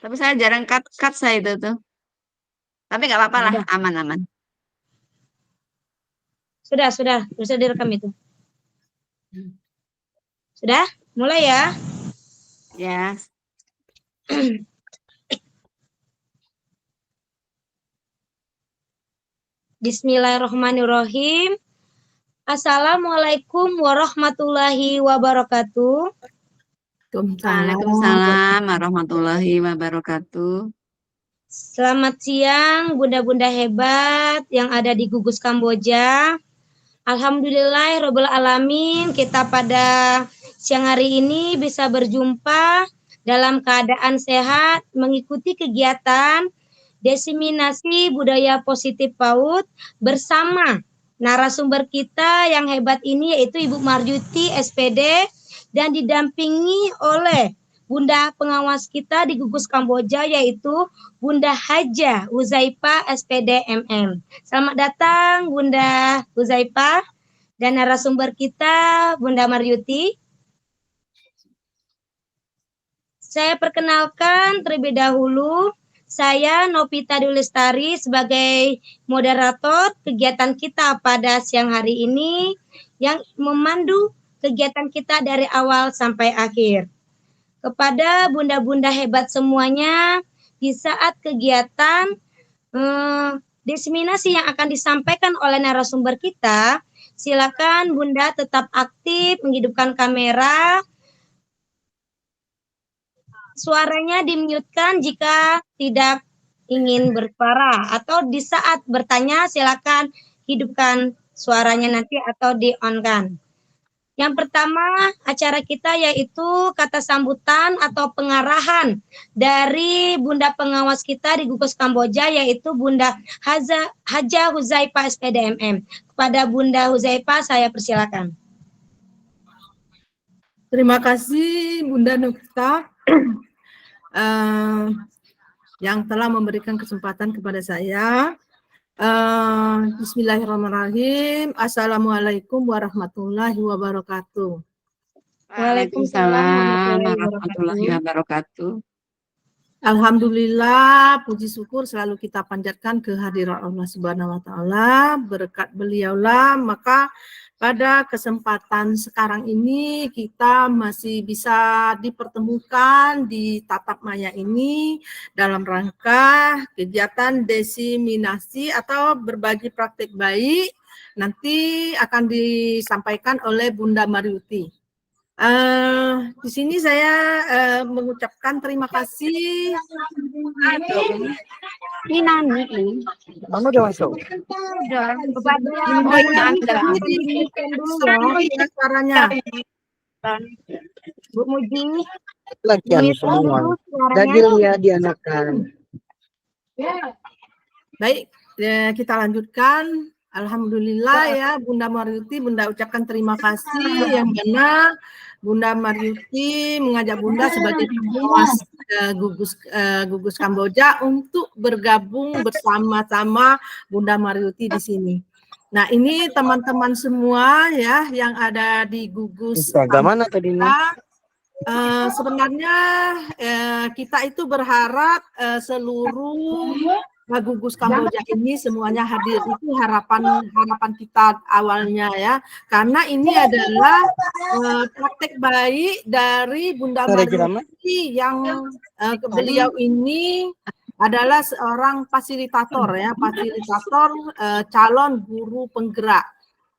Tapi saya jarang cut saya itu tuh. Tapi nggak apa-apa Ya lah, udah. aman-aman. Sudah direkam itu. Sudah? Mulai ya. Ya, Bismillahirrahmanirrahim. Assalamualaikum warahmatullahi wabarakatuh. Waalaikumsalam warahmatullahi wabarakatuh. Selamat siang bunda-bunda hebat yang ada di Gugus Kamboja. Alhamdulillah Rabbil Alamin, kita pada siang hari ini bisa berjumpa dalam keadaan sehat mengikuti kegiatan diseminasi budaya positif PAUD bersama narasumber kita yang hebat ini yaitu Ibu Marjuti SPD dan didampingi oleh Bunda pengawas kita di Gugus Kamboja yaitu Bunda Haja Huzaifa SPD MM. Selamat datang Bunda Huzaifa dan narasumber kita Bunda Marjuti. Saya perkenalkan terlebih dahulu, saya Novita Dulestari sebagai moderator kegiatan kita pada siang hari ini yang memandu kegiatan kita dari awal sampai akhir. Kepada bunda-bunda hebat semuanya, di saat kegiatan diseminasi yang akan disampaikan oleh narasumber kita, silakan Bunda tetap aktif menghidupkan kamera. Suaranya dimute-kan jika tidak ingin bersuara, atau di saat bertanya silakan hidupkan suaranya nanti atau di-on-kan. Yang pertama acara kita yaitu kata sambutan atau pengarahan dari Bunda pengawas kita di Gugus Kamboja yaitu Bunda Haja Huzaifa SPDMM. Kepada Bunda Huzaifa saya persilakan. Terima kasih Bunda Nukta yang telah memberikan kesempatan kepada saya. Bismillahirrahmanirrahim. Assalamualaikum warahmatullahi wabarakatuh. Waalaikumsalam warahmatullahi wabarakatuh. Alhamdulillah, puji syukur selalu kita panjatkan kehadiran Allah Subhanahu wa taala. Berkat beliaulah maka pada kesempatan sekarang ini kita masih bisa dipertemukan di tatap maya ini dalam rangka kegiatan diseminasi atau berbagi praktik baik nanti akan disampaikan oleh Bunda Marjuti. Di sini saya mengucapkan terima kasih. Ini nani ini. Kamu udah masuk? Suaranya. Bu Muji. Lagian semua. Jadi lihat dianakan. Baik, kita lanjutkan. Alhamdulillah ya Bunda Marjuti, Bunda ucapkan terima kasih yang mana Bunda Marjuti mengajak Bunda sebagai pengawas gugus Kamboja untuk bergabung bersama-sama Bunda Marjuti di sini. Nah ini teman-teman semua ya yang ada di gugus Kamboja tadi sebenarnya kita itu berharap seluruh gugus Kamboja ini semuanya hadir, itu harapan kita awalnya ya, karena ini adalah praktek baik dari Bunda Marjuti yang beliau ini adalah seorang fasilitator ya, calon guru penggerak,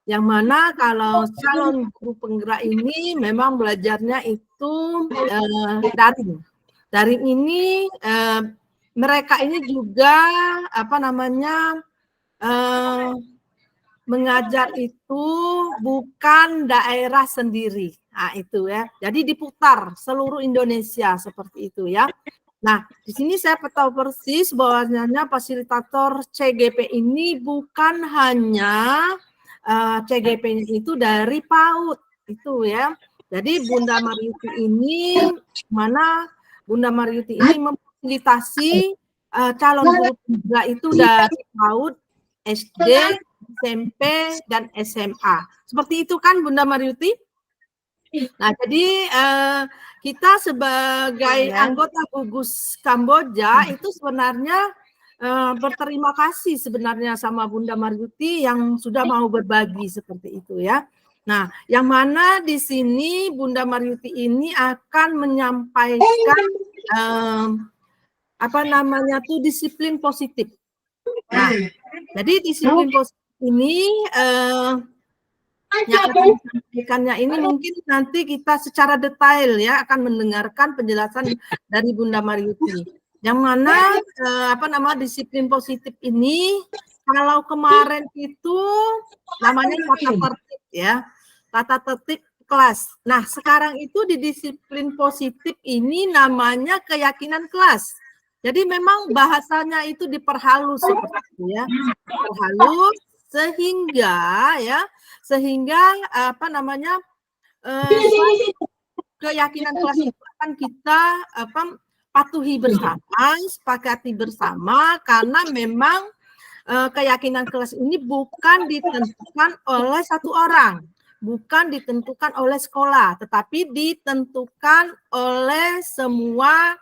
yang mana kalau calon guru penggerak ini memang belajarnya itu daring ini mereka ini juga mengajar itu bukan daerah sendiri. Nah, itu ya. Jadi diputar seluruh Indonesia seperti itu ya. Nah, di sini saya tahu persis bahwasanya fasilitator CGP ini bukan hanya CGP itu dari PAUD itu ya. Jadi Bunda Marjuti ini memfasilitasi calon guru penggerak itu dari PAUD, SD, SMP, dan SMA. Seperti itu kan Bunda Marjuti? Nah, jadi kita sebagai anggota gugus Kamboja itu sebenarnya berterima kasih sebenarnya sama Bunda Marjuti yang sudah mau berbagi seperti itu ya. Nah, yang mana di sini Bunda Marjuti ini akan menyampaikan apa namanya tuh disiplin positif. Nah, jadi disiplin positif ini yang akan disampaikannya ini mungkin nanti kita secara detail ya akan mendengarkan penjelasan dari Bunda Marjuti. Yang mana apa nama disiplin positif ini kalau kemarin itu namanya tata tertib ya, tata tertib kelas. Nah, sekarang itu di disiplin positif ini namanya keyakinan kelas. Jadi memang bahasanya itu diperhalus seperti itu ya, diperhalus sehingga apa namanya keyakinan kelas itu akan kita patuhi bersama, sepakati bersama, karena memang keyakinan kelas ini bukan ditentukan oleh satu orang, bukan ditentukan oleh sekolah, tetapi ditentukan oleh semua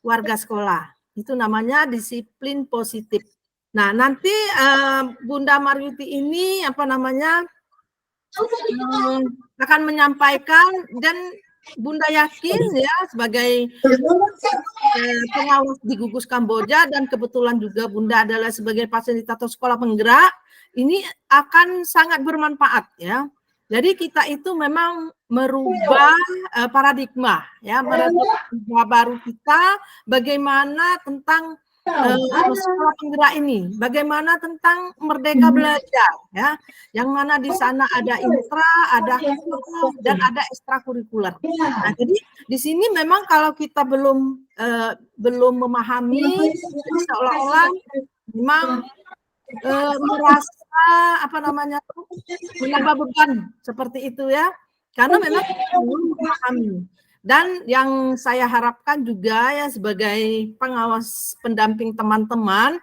warga sekolah. Itu namanya disiplin positif. Nah, nanti Bunda Marjuti ini apa namanya akan menyampaikan, dan Bunda yakin ya sebagai pengawas di gugus Kamboja dan kebetulan juga Bunda adalah sebagai fasilitator sekolah penggerak, ini akan sangat bermanfaat ya. Jadi kita itu memang merubah paradigma ya, merubah baru kita bagaimana tentang sekolah penggerak ini, bagaimana tentang merdeka belajar ya, yang mana di sana ada intra, ada dan ada ekstrakurikuler. Nah, jadi di sini memang kalau kita belum memahami, seolah-olah memang merasa apa namanya menambah beban seperti itu ya, karena memang belum memahami. Dan yang saya harapkan juga ya sebagai pengawas pendamping teman-teman,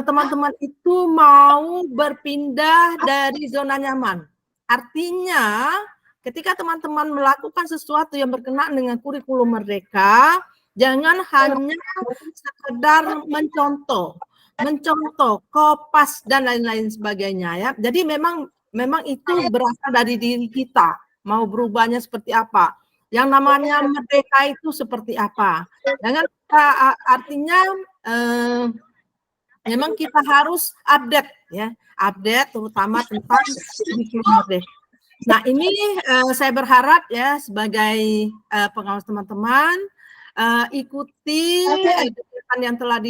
teman-teman itu mau berpindah dari zona nyaman. Artinya ketika teman-teman melakukan sesuatu yang berkenaan dengan kurikulum merdeka, jangan hanya sekedar mencontoh, kopas dan lain-lain sebagainya ya. Jadi memang itu berasal dari diri kita, mau berubahnya seperti apa. Yang namanya merdeka itu seperti apa. Jangan artinya memang kita harus update ya, update terutama tentang kurikulum merdeka. Nah, ini saya berharap ya sebagai pengawas teman-teman ikuti kegiatan yang telah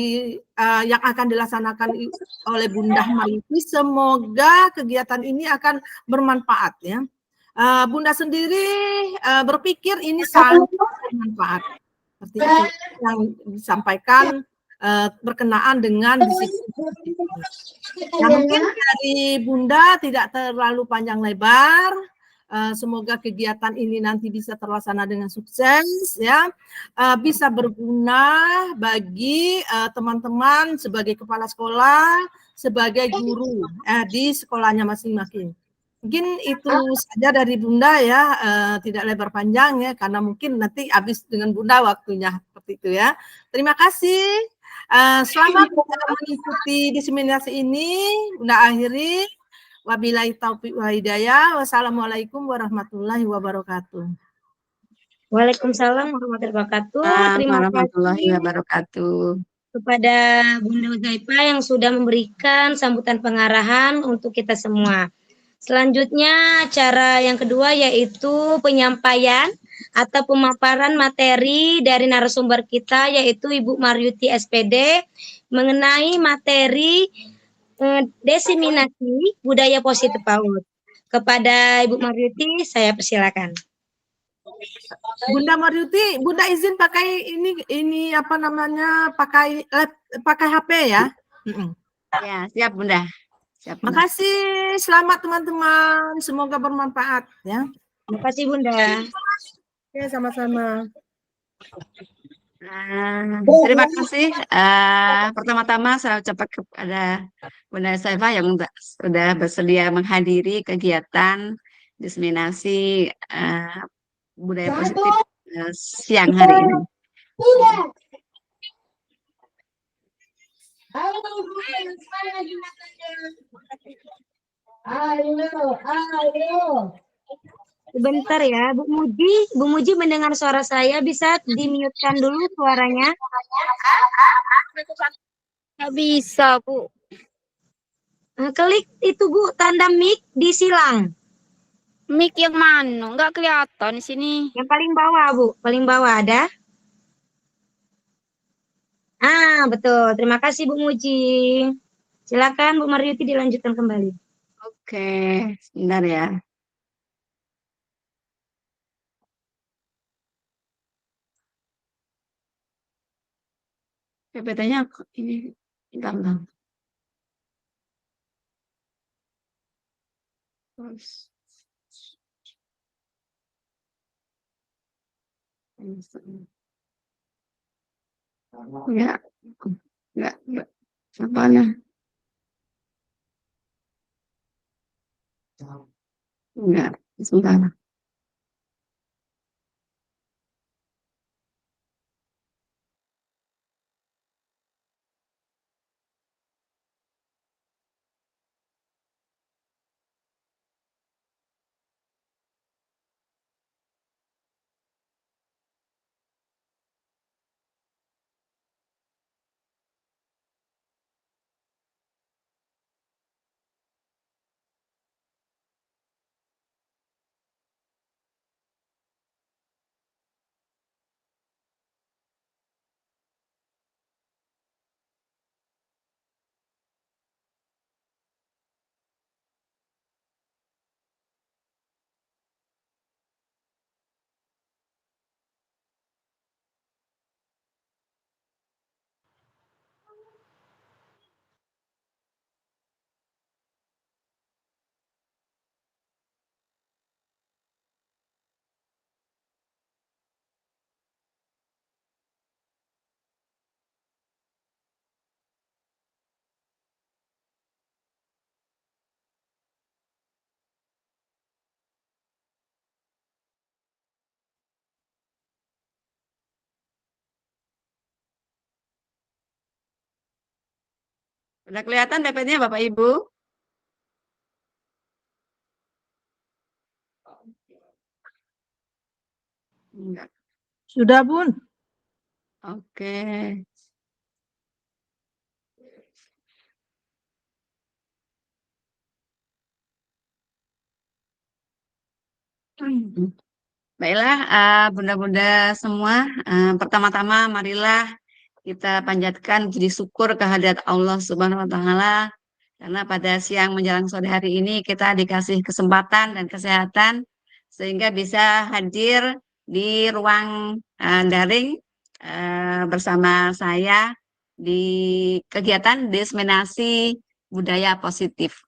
yang akan dilaksanakan oleh Bunda Marjuti. Semoga kegiatan ini akan bermanfaat ya. Bunda sendiri berpikir ini sangat bermanfaat. Seperti itu yang disampaikan berkenaan dengan disiplin. Nah, mungkin dari Bunda tidak terlalu panjang lebar. Semoga kegiatan ini nanti bisa terlaksana dengan sukses ya, bisa berguna bagi teman-teman sebagai kepala sekolah, sebagai guru di sekolahnya masing-masing. Mungkin itu saja dari Bunda ya, tidak lebar panjang ya, karena mungkin nanti habis dengan Bunda waktunya seperti itu ya. Terima kasih. Selamat mengikuti diseminasi ini. Bunda akhiri. Wabillahi taufiq wa hidayah. Wassalamualaikum warahmatullahi wabarakatuh. Waalaikumsalam warahmatullahi wabarakatuh. Terima kasih wabarakatuh kepada Bunda Huzaifah yang sudah memberikan sambutan pengarahan untuk kita semua. Selanjutnya acara yang kedua yaitu penyampaian atau pemaparan materi dari narasumber kita yaitu Ibu Marjuti SPD mengenai materi diseminasi budaya positif PAUD. Kepada Ibu Marjuti saya persilakan. Bunda Marjuti, Bunda izin pakai ini apa namanya, pakai HP ya? Ya, siap Bunda. Siap, Bunda. Makasih, selamat teman-teman, semoga bermanfaat ya. Terima kasih Bunda. Ya, sama-sama. Terima kasih. Pertama-tama saya ucapkan kepada Bunda Huzaifah yang sudah bersedia menghadiri kegiatan diseminasi budaya positif siang hari ini. Sebentar ya, Bu Muji. Bu Muji mendengar suara saya, bisa di-mute-kan dulu suaranya. Nggak bisa, Bu. Klik itu Bu, tanda mic di silang. Mic yang mana? Nggak kelihatan di sini. Yang paling bawah Bu, paling bawah ada. Betul. Terima kasih Bu Muji. Silakan Bu Mariuti dilanjutkan kembali. Oke, sebentar ya. PPT-nya ini gampang. Terus. Enggak. Apanya? Enggak, sebentar. Udah kelihatan PPT-nya Bapak Ibu? Enggak. Sudah, Bun. Oke. Baiklah, bunda-bunda semua, pertama-tama marilah kita panjatkan puji syukur kehadirat Allah Subhanahu wa Ta'ala, karena pada siang menjelang sore hari ini kita dikasih kesempatan dan kesehatan sehingga bisa hadir di ruang daring bersama saya di kegiatan diseminasi budaya positif.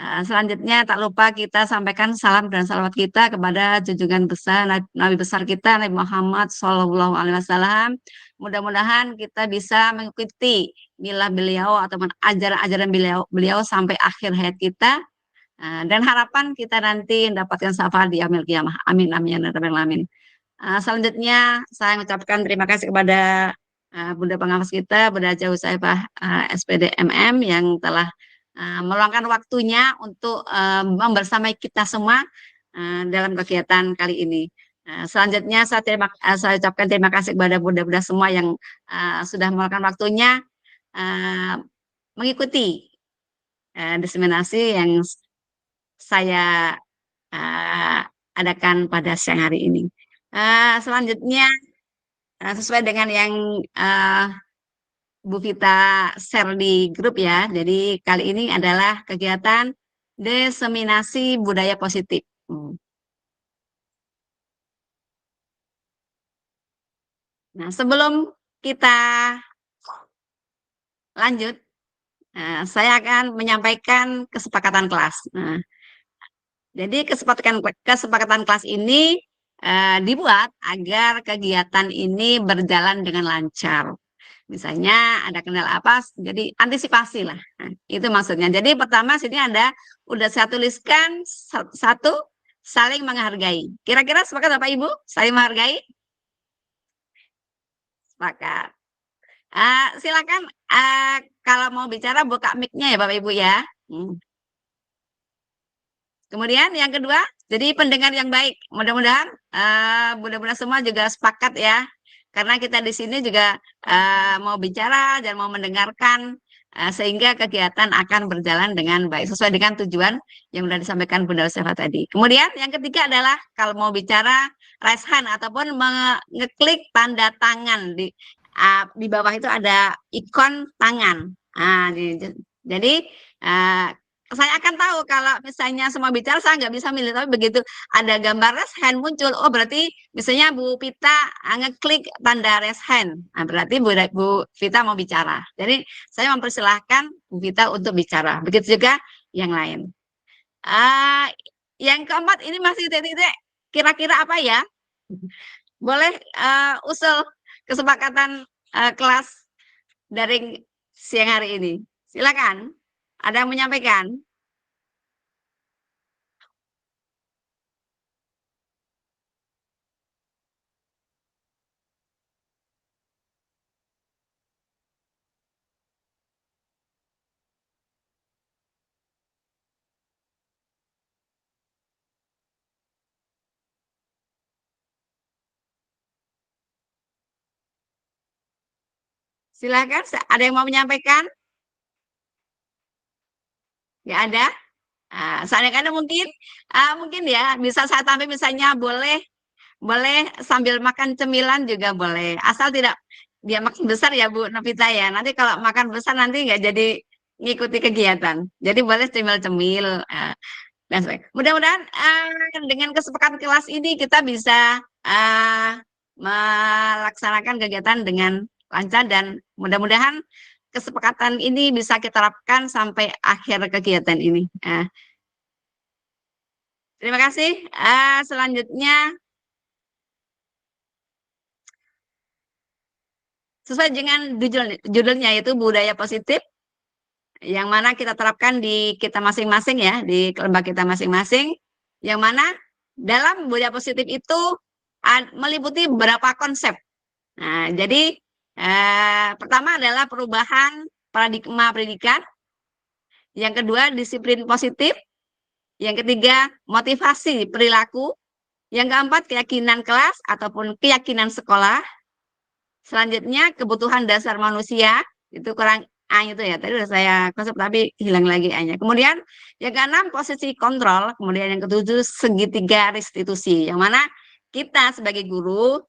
Selanjutnya tak lupa kita sampaikan salam dan salawat kita kepada junjungan besar Nabi besar kita Nabi Muhammad SAW. Mudah-mudahan kita bisa mengikuti milah beliau atau ajaran-ajaran beliau sampai akhir hayat kita. Dan harapan kita nanti mendapatkan syafaat di yaumil qiyamah. Amin amin ya rabbal alamin. Selanjutnya saya mengucapkan terima kasih kepada Bunda pengawas kita, Bunda Haja Husaifah SPD MM yang telah meluangkan waktunya untuk membersamai kita semua dalam kegiatan kali ini. Selanjutnya saya ucapkan terima kasih kepada bunda-bunda semua yang sudah meluangkan waktunya mengikuti diseminasi yang saya adakan pada siang hari ini. Selanjutnya sesuai dengan yang Bu Vita share di grup ya. Jadi kali ini adalah kegiatan diseminasi budaya positif. Nah, sebelum kita lanjut, saya akan menyampaikan kesepakatan kelas. Jadi kesepakatan kelas ini dibuat agar kegiatan ini berjalan dengan lancar. Misalnya ada kendala apa, jadi antisipasi lah. Nah, itu maksudnya. Jadi pertama sini udah saya tuliskan satu saling menghargai. Kira-kira sepakat Bapak Ibu? Saling menghargai? Sepakat. Silakan kalau mau bicara buka mic-nya ya Bapak Ibu ya. Kemudian yang kedua, jadi pendengar yang baik. Mudah-mudahan mudah-mudahan semua juga sepakat ya. Karena kita di sini juga mau bicara dan mau mendengarkan sehingga kegiatan akan berjalan dengan baik sesuai dengan tujuan yang sudah disampaikan Bunda Yosefa tadi. Kemudian yang ketiga adalah kalau mau bicara raise hand ataupun mengeklik tanda tangan di bawah itu ada ikon tangan. Jadi saya akan tahu kalau misalnya semua bicara saya nggak bisa milih, tapi begitu ada gambar raise hand muncul, oh berarti misalnya Bu Vita ngeklik tanda raise hand, nah, berarti Bu Vita mau bicara. Jadi saya mempersilahkan Bu Vita untuk bicara. Begitu juga yang lain. Yang keempat ini masih titik-titik, kira-kira apa ya? Boleh usul kesepakatan kelas daring siang hari ini. Silakan. Ada yang menyampaikan? Silakan, ada yang mau menyampaikan? Ya ada. Kadang-kadang mungkin ya bisa saya tambah misalnya boleh sambil makan cemilan juga boleh, asal tidak dia makan besar ya Bu Novita ya. Nanti kalau makan besar nanti nggak jadi ngikuti kegiatan. Jadi boleh cemil-cemil dan sebagainya. Mudah-mudahan dengan kesepakatan kelas ini kita bisa melaksanakan kegiatan dengan lancar dan mudah-mudahan kesepakatan ini bisa kita terapkan sampai akhir kegiatan ini. Terima kasih. Selanjutnya, sesuai dengan judulnya yaitu budaya positif, yang mana kita terapkan di kita masing-masing ya, di kelompok kita masing-masing, yang mana dalam budaya positif itu meliputi beberapa konsep. Nah, jadi pertama adalah perubahan paradigma pendidikan, yang kedua disiplin positif, yang ketiga motivasi perilaku, yang keempat keyakinan kelas ataupun keyakinan sekolah, selanjutnya kebutuhan dasar manusia, itu kurang A itu ya, tadi udah saya konsep tapi hilang lagi A-nya. Kemudian yang keenam posisi kontrol, kemudian yang ketujuh segitiga restitusi, yang mana kita sebagai guru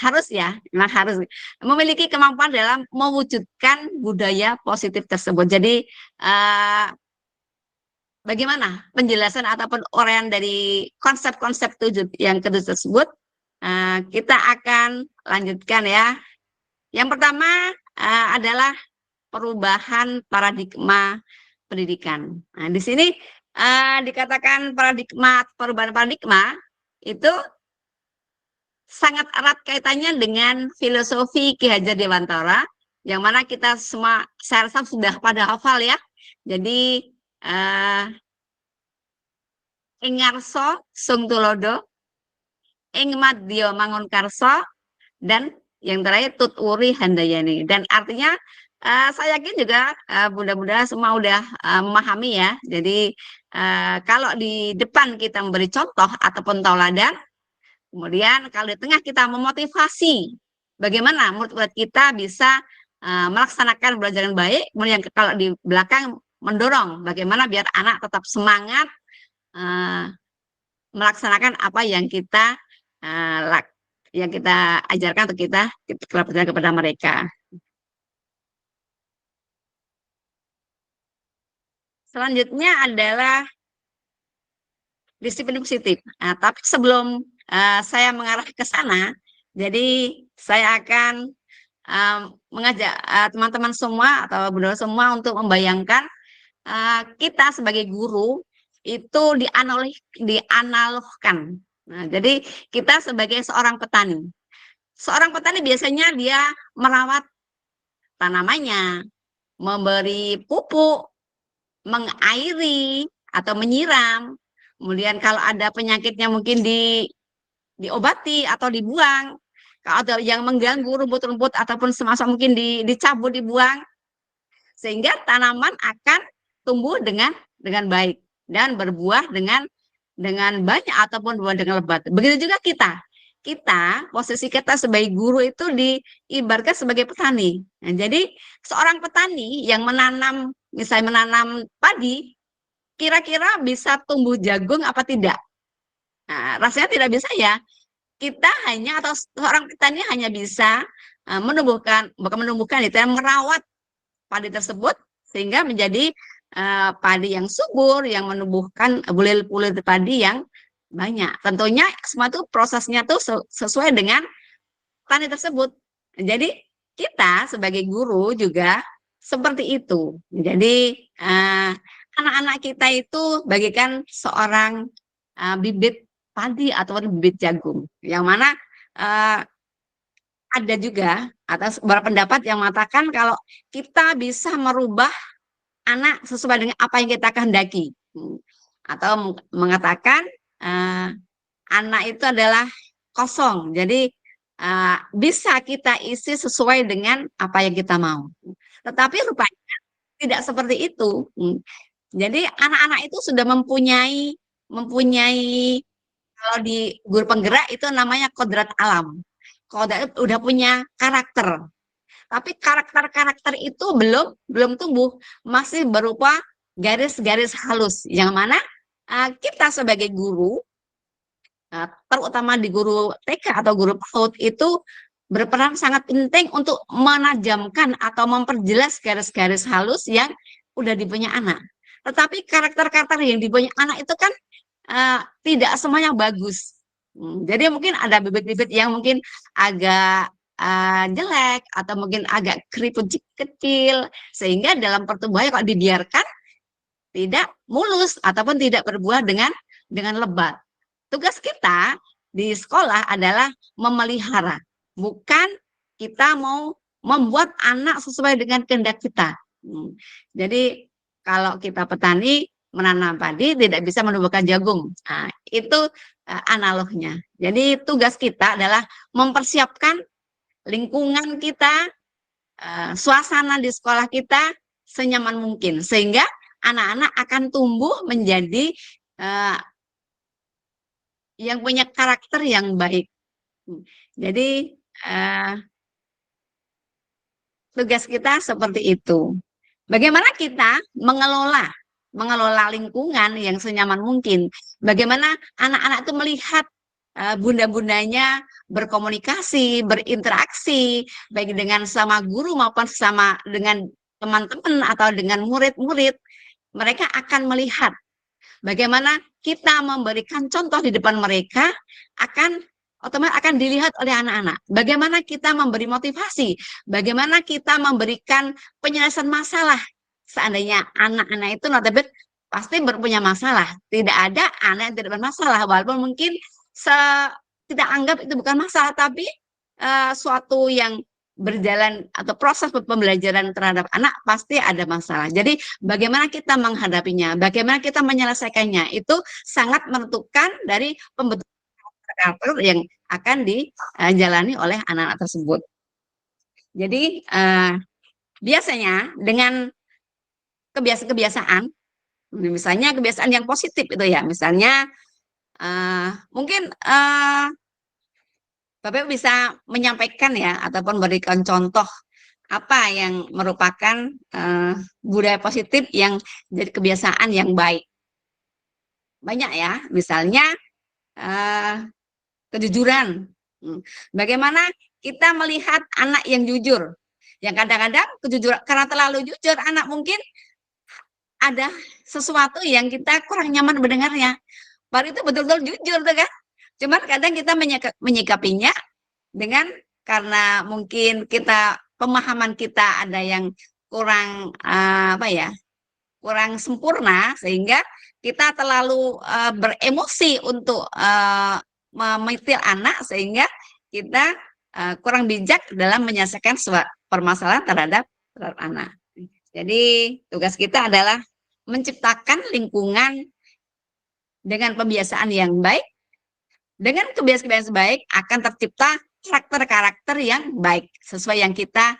harus ya, memang harus memiliki kemampuan dalam mewujudkan budaya positif tersebut. Jadi bagaimana penjelasan ataupun uraian dari konsep-konsep yang ketujuh tersebut kita akan lanjutkan ya. Yang pertama adalah perubahan paradigma pendidikan. Nah, di sini dikatakan perubahan paradigma itu sangat erat kaitannya dengan filosofi Ki Hajar Dewantara, yang mana kita semua saya rasa sudah pada hafal ya. Jadi ing ngarsa sung tulodo, ing madya mangun karsa, dan yang terakhir tut uri handayani. Dan artinya saya yakin juga bunda-bunda semua udah memahami ya. Jadi kalau di depan kita memberi contoh ataupun tauladan, kemudian kalau di tengah kita memotivasi bagaimana murid-murid kita bisa melaksanakan belajar yang baik, kemudian kalau di belakang mendorong bagaimana biar anak tetap semangat melaksanakan apa yang kita ajarkan atau kita lakukan kepada mereka. Selanjutnya adalah disiplin positif. Nah, tapi sebelum saya mengarah ke sana, jadi saya akan mengajak teman-teman semua atau bunda semua untuk membayangkan kita sebagai guru itu dianalogkan. Nah, jadi kita sebagai seorang petani. Seorang petani biasanya dia merawat tanamannya, memberi pupuk, mengairi atau menyiram, Kemudian kalau ada penyakitnya mungkin diobati atau dibuang. Kalau ada yang mengganggu rumput-rumput ataupun semasa mungkin dicabut, dibuang, sehingga tanaman akan tumbuh dengan baik dan berbuah dengan banyak ataupun buah dengan lebat. Begitu juga kita posisi kita sebagai guru itu diibaratkan sebagai petani. Nah, jadi seorang petani yang misalnya menanam padi, kira-kira bisa tumbuh jagung apa tidak? Nah, rasanya tidak bisa ya. Kita hanya atau seorang petani hanya bisa bukan menumbuhkan, itu merawat padi tersebut sehingga menjadi padi yang subur, yang menumbuhkan bulir-bulir padi yang banyak. Tentunya semua itu prosesnya tuh sesuai dengan tani tersebut. Jadi kita sebagai guru juga seperti itu. Jadi anak-anak kita itu bagikan seorang bibit padi atau bibit jagung, yang mana ada juga atas berpendapat yang mengatakan kalau kita bisa merubah anak sesuai dengan apa yang kita kehendaki, atau mengatakan anak itu adalah kosong, jadi bisa kita isi sesuai dengan apa yang kita mau. Tetapi rupanya tidak seperti itu. Jadi anak-anak itu sudah mempunyai kalau di guru penggerak itu namanya kodrat alam. Kodrat udah punya karakter. Tapi karakter-karakter itu belum tumbuh, masih berupa garis-garis halus, yang mana kita sebagai guru, terutama di guru TK atau guru PAUD itu berperan sangat penting untuk menajamkan atau memperjelas garis-garis halus yang udah dipunya anak. Tetapi karakter-karakter yang dipunya anak itu kan tidak semuanya bagus. Jadi mungkin ada bibit-bibit yang mungkin agak jelek atau mungkin agak keriput kecil, sehingga dalam pertumbuhannya kalau dibiarkan tidak mulus ataupun tidak berbuah dengan lebat. Tugas kita di sekolah adalah memelihara, bukan kita mau membuat anak sesuai dengan kehendak kita. Jadi kalau kita petani menanam padi tidak bisa menumbuhkan jagung. Nah, itu analognya. Jadi tugas kita adalah mempersiapkan lingkungan kita, suasana di sekolah kita senyaman mungkin, sehingga anak-anak akan tumbuh menjadi yang punya karakter yang baik. Jadi tugas kita seperti itu. Bagaimana kita mengelola lingkungan yang senyaman mungkin. Bagaimana anak-anak itu melihat bunda-bundanya berkomunikasi, berinteraksi, baik dengan sama guru maupun sama dengan teman-teman atau dengan murid-murid. Mereka akan melihat bagaimana kita memberikan contoh di depan mereka, otomatis akan dilihat oleh anak-anak. Bagaimana kita memberi motivasi, bagaimana kita memberikan penyelesaian masalah. Seandainya anak-anak itu notabene pasti berpunya masalah. Tidak ada anak yang tidak bermasalah, walaupun mungkin kita anggap itu bukan masalah, tapi suatu yang berjalan atau proses pembelajaran terhadap anak pasti ada masalah. Jadi bagaimana kita menghadapinya, bagaimana kita menyelesaikannya, itu sangat menentukan dari pembentukan karakter yang akan dijalani oleh anak-anak tersebut. Jadi biasanya dengan kebiasaan, misalnya kebiasaan yang positif itu ya, misalnya mungkin Bapak bisa menyampaikan ya, ataupun berikan contoh apa yang merupakan budaya positif yang jadi kebiasaan yang baik. Banyak ya, misalnya kejujuran. Bagaimana kita melihat anak yang jujur. Yang kadang-kadang kejujuran, karena terlalu jujur, anak mungkin ada sesuatu yang kita kurang nyaman mendengarnya. Baru itu betul-betul jujur tuh kan. Cuman kadang kita menyikapinya dengan, karena mungkin pemahaman kita ada yang kurang kurang sempurna, sehingga kita terlalu beremosi untuk memitil anak, sehingga kita kurang bijak dalam menyelesaikan permasalahan terhadap anak. Jadi tugas kita adalah menciptakan lingkungan dengan pembiasaan yang baik, dengan kebiasaan baik akan tercipta karakter-karakter yang baik sesuai yang kita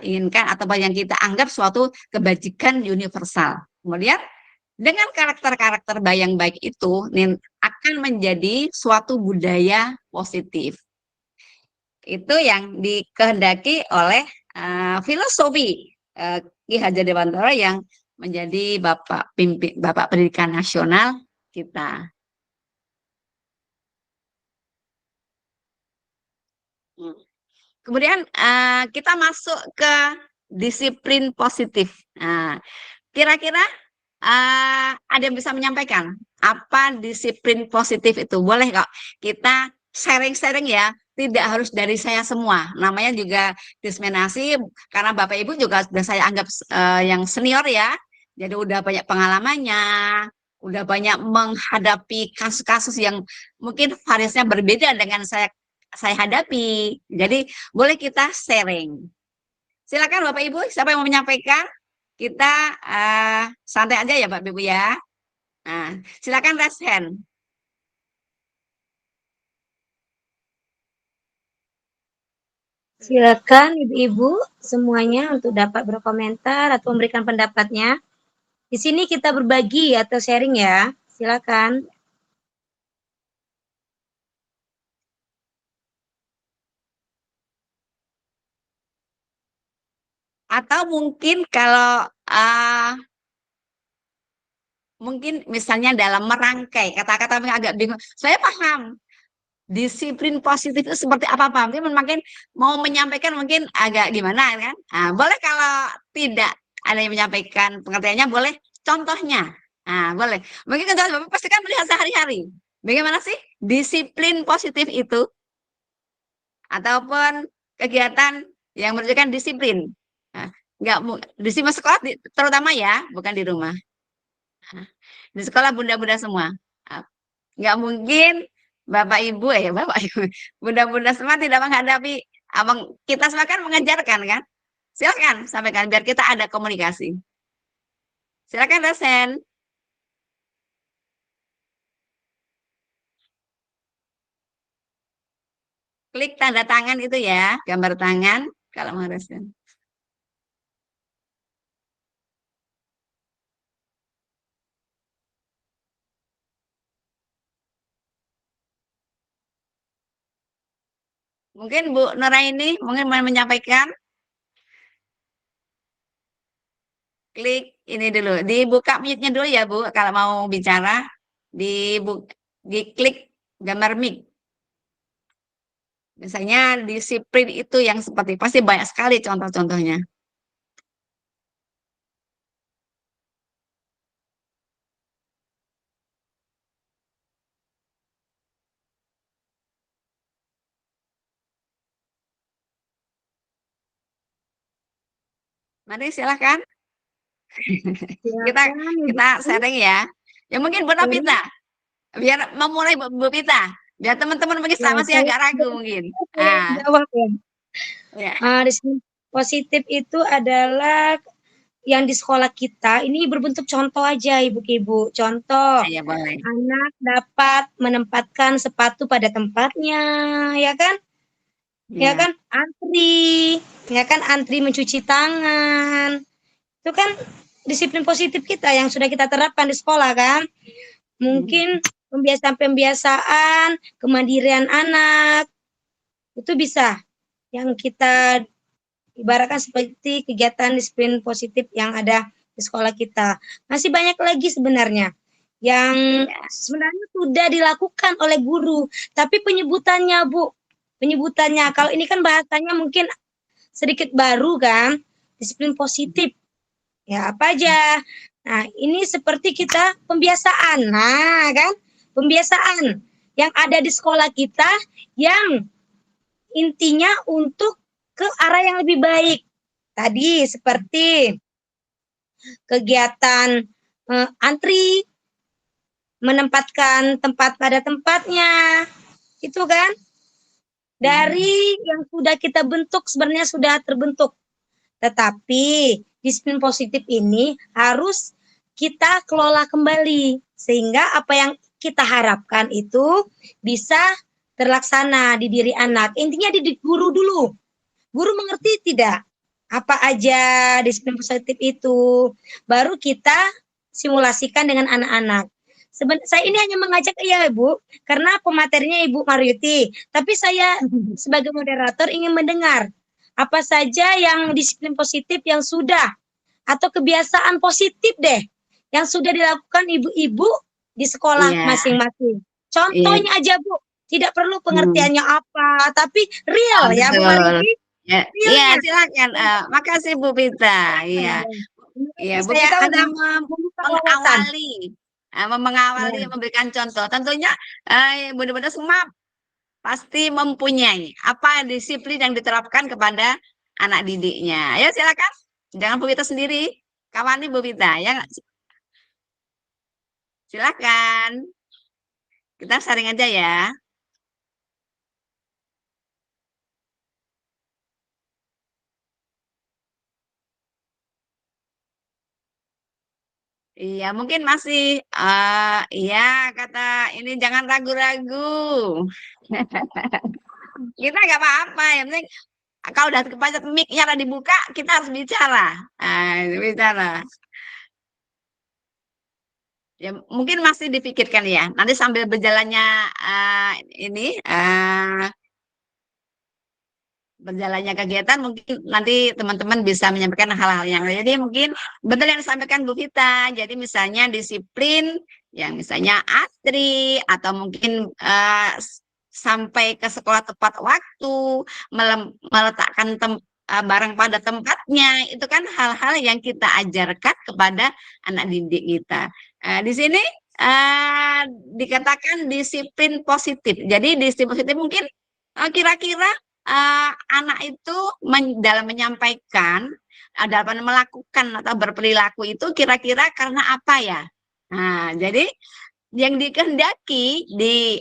inginkan atau yang kita anggap suatu kebajikan universal. Kemudian dengan karakter-karakter yang baik itu akan menjadi suatu budaya positif. Itu yang dikehendaki oleh filosofi Ki Hajar Dewantara yang menjadi Bapak Pendidikan Nasional kita. Kemudian kita masuk ke disiplin positif. Nah, kira-kira ada yang bisa menyampaikan apa disiplin positif itu? Boleh kok kita sharing-sharing ya. Tidak harus dari saya semua. Namanya juga diseminasi karena Bapak Ibu juga sudah saya anggap yang senior ya. Jadi udah banyak pengalamannya, udah banyak menghadapi kasus-kasus yang mungkin variasinya berbeda dengan saya hadapi. Jadi boleh kita sharing. Silakan Bapak Ibu, siapa yang mau menyampaikan? Kita santai aja ya Bapak Ibu ya. Nah, silakan raise hand. Silakan Ibu-ibu semuanya untuk dapat berkomentar atau memberikan pendapatnya. Di sini kita berbagi atau sharing ya. Silakan. Atau mungkin kalau mungkin misalnya dalam merangkai kata-kata agak bingung. Saya paham disiplin positif itu seperti apa Pak? Mungkin mau menyampaikan mungkin agak gimana kan? Nah, boleh kalau tidak ada yang menyampaikan pengertiannya boleh contohnya. Nah, boleh. Mungkin contoh Bapak pasti kan melihat sehari-hari. Bagaimana sih disiplin positif itu? Ataupun kegiatan yang menunjukkan disiplin. Nah, enggak disiplin sekolah terutama ya, bukan di rumah. Nah, di sekolah bunda-bunda semua. Enggak mungkin Bapak Ibu Bapak Ibu, bunda-bunda semua tidak menghadapi abang kita semua kan mengejarkan kan. Silakan sampaikan biar kita ada komunikasi. Silakan dosen. Klik tanda tangan itu ya, gambar tangan kalau mau dosen. Mungkin Bu Nuraini mungkin mau menyampaikan. Klik ini dulu, dibuka mute-nya dulu ya Bu, kalau mau bicara, diklik gambar mic. Misalnya disiplin itu yang seperti, pasti banyak sekali contoh-contohnya. Mari silahkan. kita sharing ya. Ya mungkin Bu Novita, biar memulai Bu Pita, biar teman-teman mungkin masih agak ragu mungkin. Jawab ya. Disiplin positif itu adalah yang di sekolah kita ini berbentuk contoh aja Ibu-ibu. Contoh, ya, boleh. Anak dapat menempatkan sepatu pada tempatnya, ya kan? Ya kan, antri, ya kan, antri mencuci tangan. Itu kan disiplin positif kita yang sudah kita terapkan di sekolah kan. Mungkin pembiasaan-pembiasaan kemandirian anak itu bisa yang kita ibaratkan seperti kegiatan disiplin positif yang ada di sekolah kita. Masih banyak lagi sebenarnya yang sebenarnya sudah dilakukan oleh guru, tapi penyebutannya Bu, kalau ini kan bahasanya mungkin sedikit baru kan, disiplin positif. Ya apa aja. Nah, ini seperti kita pembiasaan. Nah, kan? Pembiasaan yang ada di sekolah kita yang intinya untuk ke arah yang lebih baik. Tadi seperti kegiatan antri, menempatkan tempat pada tempatnya. Itu kan? Dari yang sudah kita bentuk sebenarnya sudah terbentuk. Tetapi disiplin positif ini harus kita kelola kembali sehingga apa yang kita harapkan itu bisa terlaksana di diri anak. Intinya di guru dulu. Guru mengerti tidak apa aja disiplin positif itu, baru kita simulasikan dengan anak-anak. Saya ini hanya mengajak ya Ibu, karena pematerinya Ibu Mariuti, tapi saya sebagai moderator ingin mendengar apa saja yang disiplin positif yang sudah, atau kebiasaan positif deh, yang sudah dilakukan ibu-ibu di sekolah masing-masing. Contohnya aja Bu, tidak perlu pengertiannya apa, tapi real ya Bu Mariuti. Ya, silakan. Makasih Bu Pita. Iya. Iya, Bu Pita udah mengawali memberikan contoh. Tentunya bunda-bunda semua pasti mempunyai apa disiplin yang diterapkan kepada anak didiknya. Ayo silakan. Jangan Bu Pita sendiri. Kawan Bu Pita ya. Silakan. Kita sharing aja ya. Iya, mungkin masih, iya kata ini jangan ragu-ragu. Kita nggak apa-apa, yang penting kalau udah kepencet mic-nya udah dibuka, kita harus bicara. Bicara. Ya, mungkin masih dipikirkan ya. Nanti sambil berjalannya berjalannya kegiatan mungkin nanti teman-teman bisa menyampaikan hal-hal yang lain. Jadi mungkin betul yang disampaikan Bu Vita. Jadi misalnya disiplin yang misalnya antri atau mungkin sampai ke sekolah tepat waktu, meletakkan barang pada tempatnya, itu kan hal-hal yang kita ajarkan kepada anak didik kita. Di sini dikatakan disiplin positif. Jadi disiplin positif mungkin kira-kira anak itu dalam menyampaikan, dalam melakukan atau berperilaku itu kira-kira karena apa ya? Nah, jadi yang dikehendaki di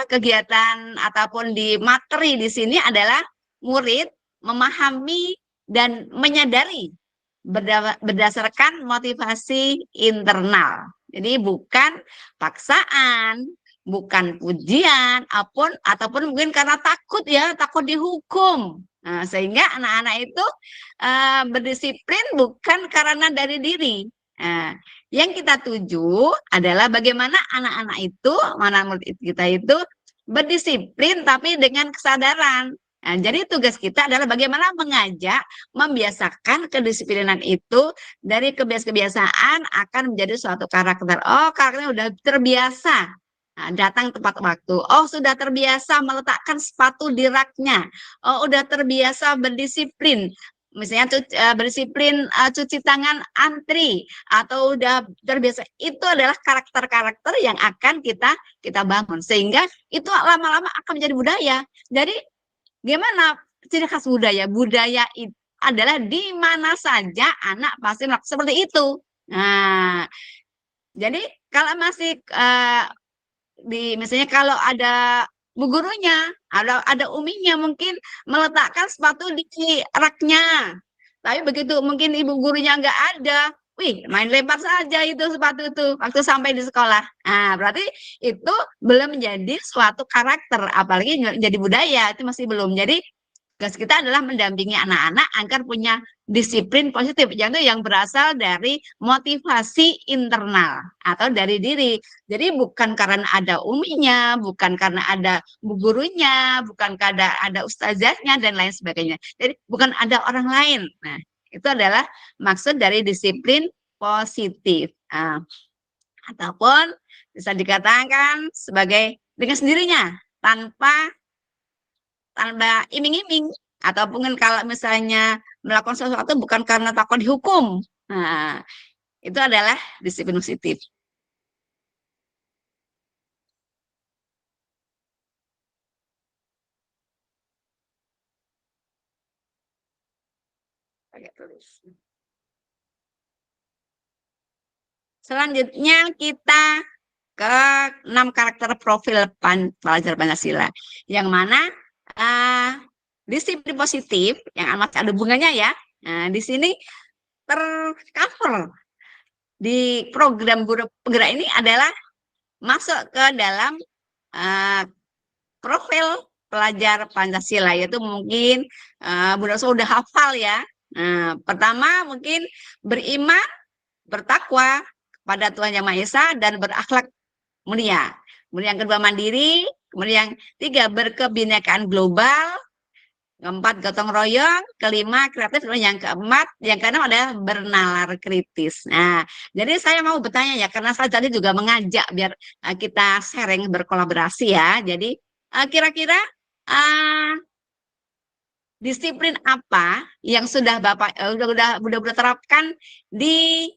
kegiatan ataupun di materi di sini adalah murid memahami dan menyadari berdasarkan motivasi internal. Jadi bukan paksaan, bukan pujian, ataupun mungkin karena takut ya, takut dihukum. Nah, sehingga anak-anak itu berdisiplin bukan karena dari diri. Nah, yang kita tuju adalah bagaimana anak-anak itu, murid kita itu berdisiplin tapi dengan kesadaran. Nah, jadi tugas kita adalah bagaimana mengajak, membiasakan kedisiplinan itu dari kebiasaan akan menjadi suatu karakter. Oh, karakternya udah terbiasa. Nah, datang tepat waktu. Oh, sudah terbiasa meletakkan sepatu di raknya. Oh, udah terbiasa berdisiplin. Misalnya berdisiplin cuci tangan antri atau udah terbiasa. Itu adalah karakter-karakter yang akan kita bangun sehingga itu lama-lama akan menjadi budaya. Jadi gimana ciri khas budaya? Budaya itu adalah di mana saja anak pasti melakukan seperti itu. Nah, jadi kalau masih misalnya kalau ada bu gurunya, ada uminya mungkin meletakkan sepatu di raknya. Tapi begitu mungkin ibu gurunya nggak ada, wih main lempar saja itu sepatu itu waktu sampai di sekolah. Nah, berarti itu belum menjadi suatu karakter, apalagi jadi budaya, itu masih belum. Jadi tugas kita adalah mendampingi anak-anak agar punya disiplin positif, yang berasal dari motivasi internal atau dari diri. Jadi bukan karena ada uminya, bukan karena ada bu gurunya, bukan karena ada ustazahnya dan lain sebagainya. Jadi bukan ada orang lain. Nah, itu adalah maksud dari disiplin positif. Ataupun bisa dikatakan sebagai dengan sendirinya tanpa iming-iming, ataupun kalau misalnya melakukan sesuatu bukan karena takut dihukum. Nah, itu adalah disiplin positif. Selanjutnya kita ke 6 karakter profil pelajar Pancasila, yang mana disiplin positif yang amat ada hubungannya ya. Nah, di sini tercover di program Guru Penggerak ini adalah masuk ke dalam profil pelajar Pancasila, yaitu mungkin Bunda sudah hafal ya. Pertama mungkin beriman, bertakwa kepada Tuhan Yang Maha Esa dan berakhlak mulia. Kemudian yang kedua mandiri, kemudian yang tiga berkebinekaan global, keempat gotong royong, kelima kreatif, kemudian yang keempat, yang keenam adalah bernalar kritis. Nah, jadi saya mau bertanya ya, karena saya tadi juga mengajak biar kita sharing berkolaborasi ya. Jadi kira-kira disiplin apa yang sudah Bapak udah terapkan di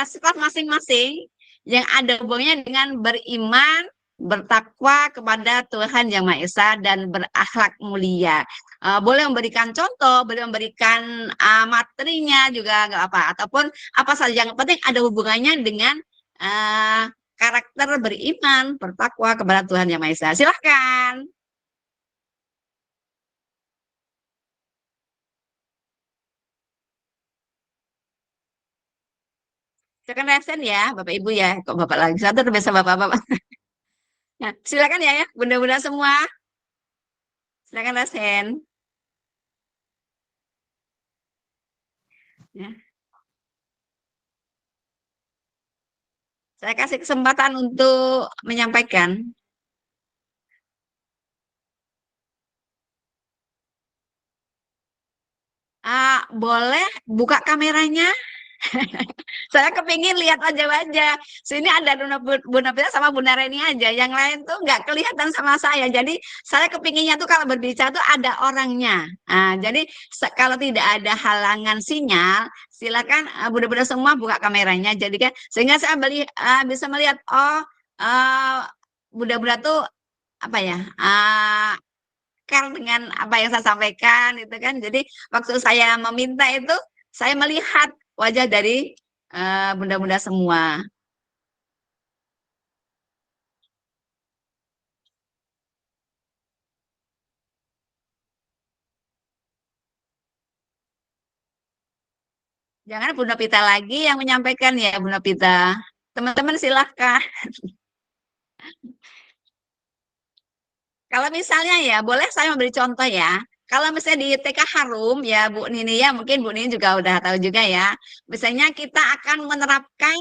sekolah masing-masing yang ada hubungannya dengan beriman, bertakwa kepada Tuhan Yang Maha Esa dan berakhlak mulia. Boleh memberikan contoh, boleh memberikan materinya juga nggak apa, ataupun apa saja yang penting ada hubungannya dengan karakter beriman, bertakwa kepada Tuhan Yang Maha Esa. Silahkan. Silakan resen ya, Bapak Ibu ya. Kok Bapak lagi satu biasa Bapak-bapak. Nah, silakan ya, bunda-bunda semua. Silakan resen. Ya. Saya kasih kesempatan untuk menyampaikan. Boleh buka kameranya? Saya kepingin lihat wajah-wajah. Sini ada Bunda Pita sama Bunda Reni aja. Yang lain tuh nggak kelihatan sama saya. Jadi saya kepinginnya tuh kalau berbicara tuh ada orangnya. Jadi kalau tidak ada halangan sinyal, silakan Bunda-bunda semua buka kameranya. Jadi kan sehingga saya bisa melihat Bunda-bunda tuh apa ya? Dengan apa yang saya sampaikan itu kan. Jadi waktu saya meminta itu saya melihat wajah dari bunda-bunda semua. Jangan Bunda Pita lagi yang menyampaikan ya Bunda Pita. Teman-teman silahkan. Kalau misalnya ya, boleh saya memberi contoh ya. Kalau misalnya di TK Harum ya Bu Nini ya, mungkin Bu Nini juga udah tahu juga ya. Misalnya kita akan menerapkan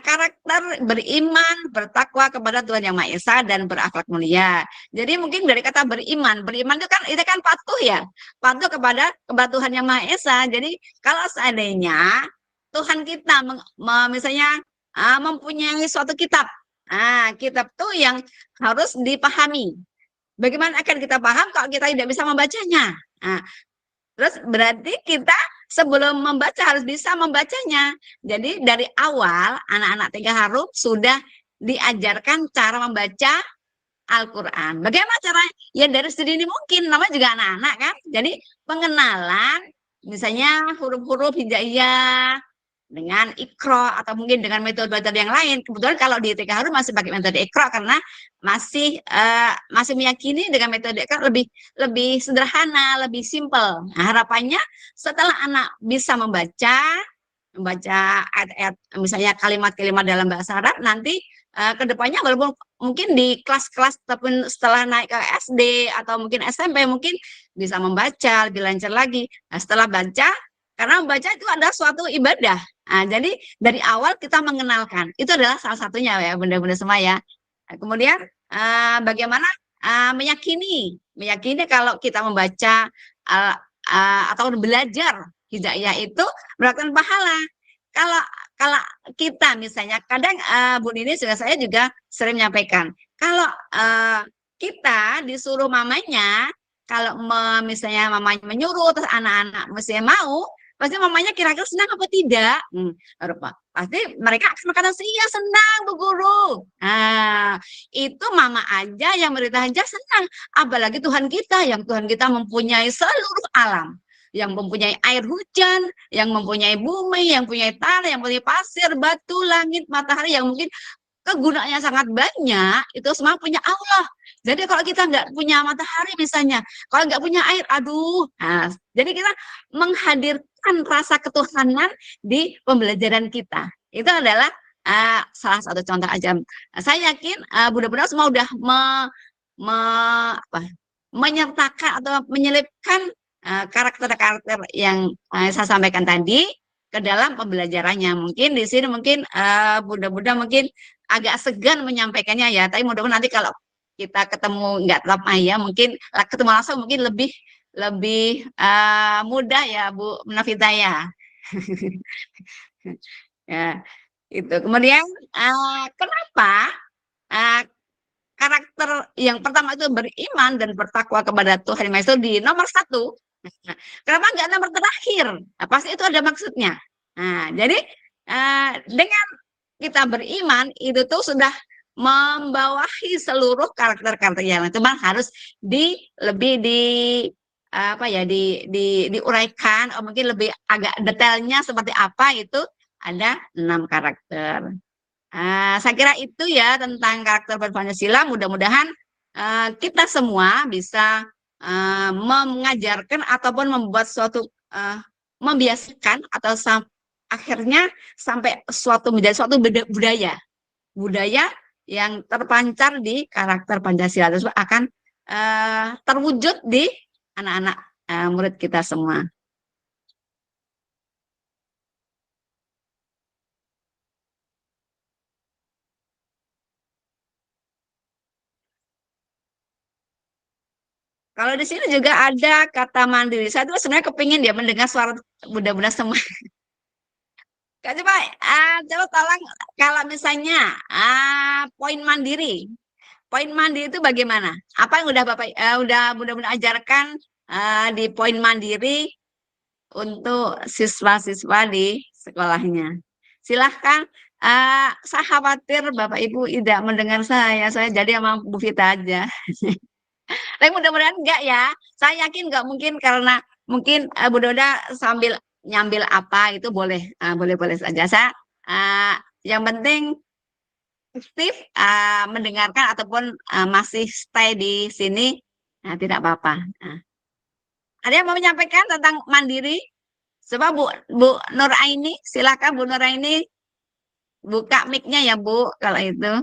karakter beriman, bertakwa kepada Tuhan Yang Maha Esa dan berakhlak mulia. Jadi mungkin dari kata beriman itu kan patuh ya, patuh kepada Tuhan Yang Maha Esa. Jadi kalau seandainya Tuhan kita misalnya mempunyai suatu kitab, kitab tuh yang harus dipahami. Bagaimana akan kita paham kalau kita tidak bisa membacanya? Terus berarti kita sebelum membaca harus bisa membacanya. Jadi dari awal anak-anak TK Harum sudah diajarkan cara membaca Al-Quran. Bagaimana caranya? Ya dari sedini mungkin, namanya juga anak-anak kan. Jadi pengenalan, misalnya huruf-huruf hijaiyah, dengan Iqra atau mungkin dengan metode-metode yang lain. Kebetulan kalau di TK Harum masih pakai metode Iqra karena masih meyakini dengan metode Iqra lebih sederhana, lebih simpel. Nah, harapannya setelah anak bisa membaca ayat-ayat misalnya kalimat-kalimat dalam bahasa Arab, nanti kedepannya walaupun mungkin di kelas-kelas ataupun setelah naik ke SD atau mungkin SMP mungkin bisa membaca lebih lancar lagi. Nah, setelah baca, karena membaca itu adalah suatu ibadah. Jadi dari awal kita mengenalkan, itu adalah salah satunya ya bunda-bunda semua ya. Kemudian bagaimana meyakini kalau kita membaca atau belajar hijaiyah itu mendapatkan pahala. Kalau kita misalnya kadang Bu Nini saya juga sering menyampaikan, kalau kita disuruh mamanya, kalau misalnya mamanya menyuruh terus anak-anak misalnya mau, pasti mamanya kira-kira senang apa tidak? Pasti mereka akan mengatakan iya senang Bu Guru. Itu mama aja yang merita aja senang. Apalagi Tuhan kita mempunyai seluruh alam. Yang mempunyai air hujan, yang mempunyai bumi, yang mempunyai tanah, yang mempunyai pasir, batu, langit, matahari, yang mungkin kegunaannya sangat banyak, itu semua punya Allah. Jadi kalau kita nggak punya matahari misalnya, kalau nggak punya air, aduh. Jadi kita menghadirkan rasa ketuhanan di pembelajaran kita. Itu adalah salah satu contoh aja. Saya yakin bunda-bunda semua udah menyertakan atau menyelipkan karakter-karakter yang saya sampaikan tadi ke dalam pembelajarannya. Mungkin di sini mungkin bunda-bunda mungkin agak segan menyampaikannya ya, tapi mudah-mudahan nanti kalau kita ketemu nggak tetap ayah, mungkin ketemu langsung mungkin lebih mudah ya Bu Nafita ya. Ya, itu. Kemudian kenapa karakter yang pertama itu beriman dan bertakwa kepada Tuhan Yang Maha Esa di nomor 1? Kenapa nggak nomor terakhir? Nah, pasti itu ada maksudnya. Nah, jadi dengan kita beriman itu tuh sudah membawahi seluruh karakter-karakter yang lain. Cuma harus lebih diuraikan, atau mungkin lebih agak detailnya seperti apa itu ada 6 karakter. Saya kira itu ya tentang karakter Pancasila. Mudah-mudahan kita semua bisa mengajarkan ataupun membuat suatu membiasakan atau akhirnya sampai menjadi suatu budaya yang terpancar di karakter Pancasila tersebut akan terwujud di anak-anak murid kita semua. Kalau di sini juga ada kata mandiri. Saya tuh sebenarnya kepingin dia mendengar suara bunda-bunda semua. Kak, coba tolong kalau misalnya poin mandiri. Poin mandiri itu bagaimana? Apa yang udah Bapak udah bunda-bunda ajarkan di poin mandiri untuk siswa-siswa di sekolahnya? Silahkan. Saya khawatir Bapak Ibu tidak mendengar saya jadi sama Bu Vita aja. Tapi mudah-mudahan enggak ya. Saya yakin enggak mungkin karena mungkin Bu Doda sambil nyambil apa itu boleh, boleh-boleh saja. Saya yang penting aktif mendengarkan ataupun masih stay di sini, tidak apa-apa. Ada yang mau menyampaikan tentang mandiri? Coba Bu Nuraini, silakan Bu Nuraini buka mic-nya ya Bu kalau itu.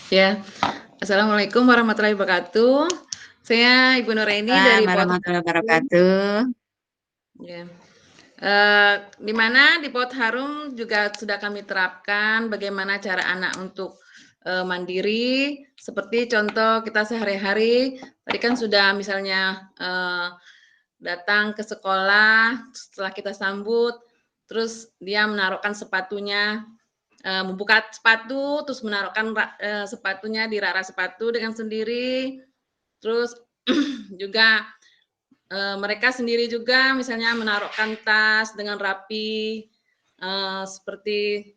Ya, Assalamualaikum warahmatullahi wabarakatuh. Saya Ibu Nuraini dari warahmatullahi wabarakatuh. Ya. Di mana di Pot Harum juga sudah kami terapkan bagaimana cara anak untuk mandiri, seperti contoh kita sehari-hari. Tadi kan sudah misalnya datang ke sekolah, setelah kita sambut, terus dia menaruhkan sepatunya. Membuka sepatu, terus menaruhkan sepatunya di rak sepatu dengan sendiri. Terus juga mereka sendiri juga misalnya menaruhkan tas dengan rapi, seperti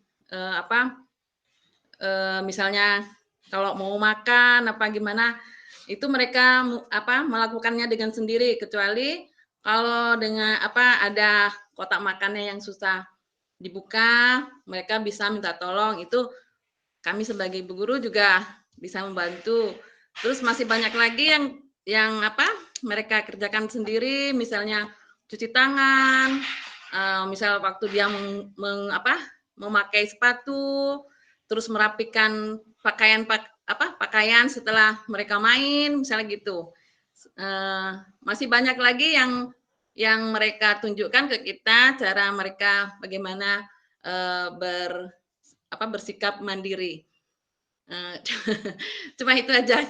misalnya kalau mau makan apa gimana, itu mereka melakukannya dengan sendiri, kecuali kalau dengan ada kotak makannya yang susah dibuka, mereka bisa minta tolong. Itu kami sebagai ibu guru juga bisa membantu. Terus masih banyak lagi yang mereka kerjakan sendiri, misalnya cuci tangan, misal waktu dia memakai sepatu, terus merapikan pakaian setelah mereka main, misalnya gitu. Masih banyak lagi yang mereka tunjukkan ke kita cara mereka bagaimana bersikap mandiri. Cuma itu aja.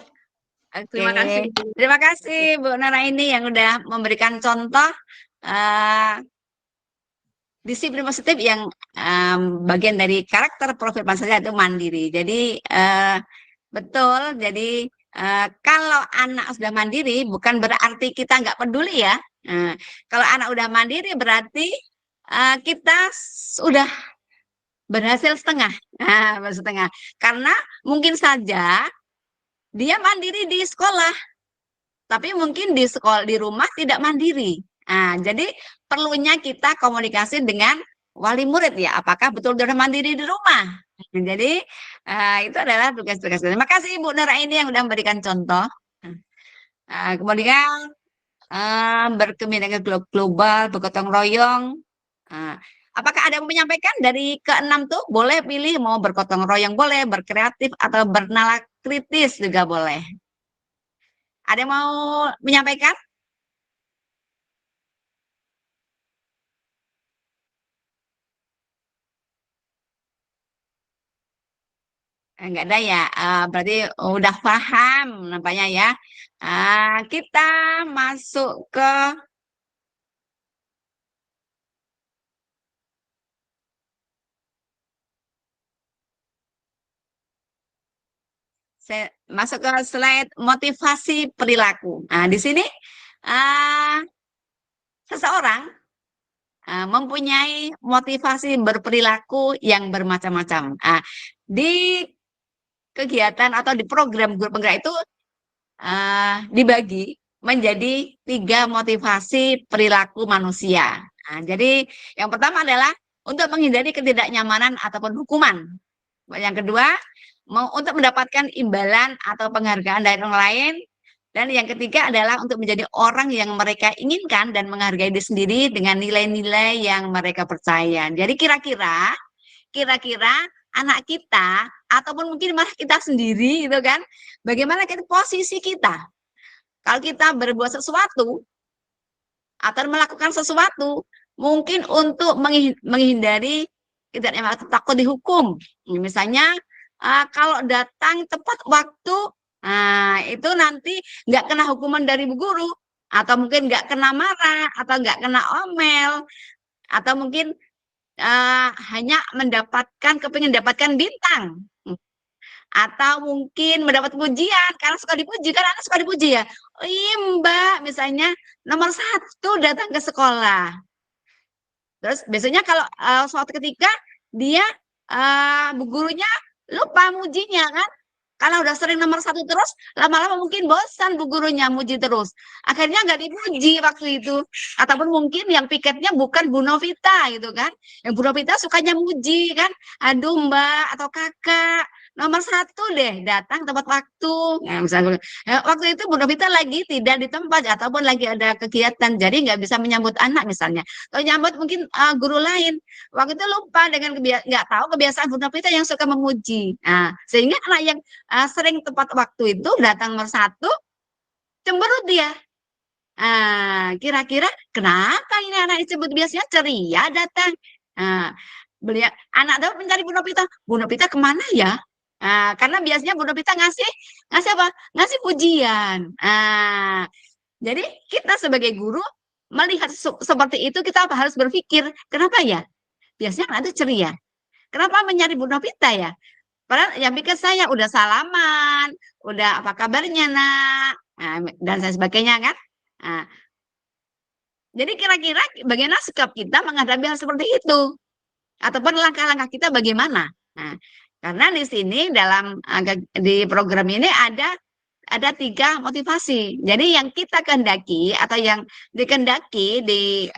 Oke. Terima kasih. Terima kasih Bu Nuraini yang udah memberikan contoh disiplin positif yang bagian dari karakter profil Pancasila itu mandiri. Jadi betul. Jadi kalau anak sudah mandiri bukan berarti kita nggak peduli ya. Kalau anak udah mandiri berarti kita sudah berhasil setengah. Setengah. Karena mungkin saja dia mandiri di sekolah, tapi mungkin di rumah tidak mandiri. Jadi perlunya kita komunikasi dengan wali murid ya, apakah betul-betul mandiri di rumah. Jadi itu adalah tugas-tugas. Terima kasih Bu Nuraini yang sudah memberikan contoh. Kemudian berkebinekaan global, bergotong royong. Apakah ada yang menyampaikan dari keenam tuh? Boleh pilih mau bergotong royong boleh, berkreatif atau bernalar kritis juga boleh. Ada yang mau menyampaikan? Enggak ada ya. Berarti udah paham nampaknya ya. Kita masuk ke masuk ke slide motivasi perilaku. Nah, di sini seseorang mempunyai motivasi berperilaku yang bermacam-macam. Di kegiatan atau di program guru penggerak itu dibagi menjadi 3 motivasi perilaku manusia. Jadi yang pertama adalah untuk menghindari ketidaknyamanan ataupun hukuman. Yang kedua, untuk mendapatkan imbalan atau penghargaan dari orang lain. Dan yang ketiga adalah untuk menjadi orang yang mereka inginkan dan menghargai diri sendiri dengan nilai-nilai yang mereka percaya. Jadi kira-kira anak kita ataupun mungkin malah kita sendiri gitu kan, bagaimana posisi kita kalau kita berbuat sesuatu atau melakukan sesuatu mungkin untuk menghindari tidak takut dihukum. Misalnya kalau datang tepat waktu, itu nanti nggak kena hukuman dari bu guru, atau mungkin nggak kena marah, atau nggak kena omel, atau mungkin hanya kepingin dapatkan bintang, atau mungkin mendapat pujian karena suka dipuji, kan anak suka dipuji ya. Mbak misalnya nomor 1 datang ke sekolah. Terus biasanya kalau suatu ketika dia bu gurunya lupa mujinya kan, karena udah sering nomor 1 terus, lama-lama mungkin bosan bu gurunya muji terus. Akhirnya nggak dipuji waktu itu. Ataupun mungkin yang piketnya bukan Bu Novita gitu kan. Yang Bu Novita sukanya muji kan. Aduh Mbak atau Kakak, nomor 1 deh, datang tepat waktu. Nah, misalnya, waktu itu Bu Novita lagi tidak di tempat ataupun lagi ada kegiatan, jadi nggak bisa menyambut anak misalnya. Atau nyambut mungkin guru lain. Waktu itu lupa dengan nggak tahu kebiasaan Bu Novita yang suka memuji. Nah, sehingga anak yang sering tepat waktu itu datang nomor 1, cemberut dia. Kira-kira kenapa ini anak disebut biasanya ceria datang? Beliau anak dapat mencari Bu Novita. Bu Novita kemana ya? Karena biasanya Bu Novita ngasih apa? Ngasih pujian. Jadi kita sebagai guru melihat seperti itu, kita harus berpikir, kenapa ya? Biasanya anak itu ceria. Kenapa mencari Bu Novita ya? Padahal yang pikir saya udah salaman, udah apa kabarnya nak, dan sebagainya kan. Jadi kira-kira bagaimana sikap kita menghadapi hal seperti itu, ataupun langkah-langkah kita bagaimana. Karena di sini di program ini ada 3 motivasi. Jadi yang kita kehendaki atau yang dikehendaki di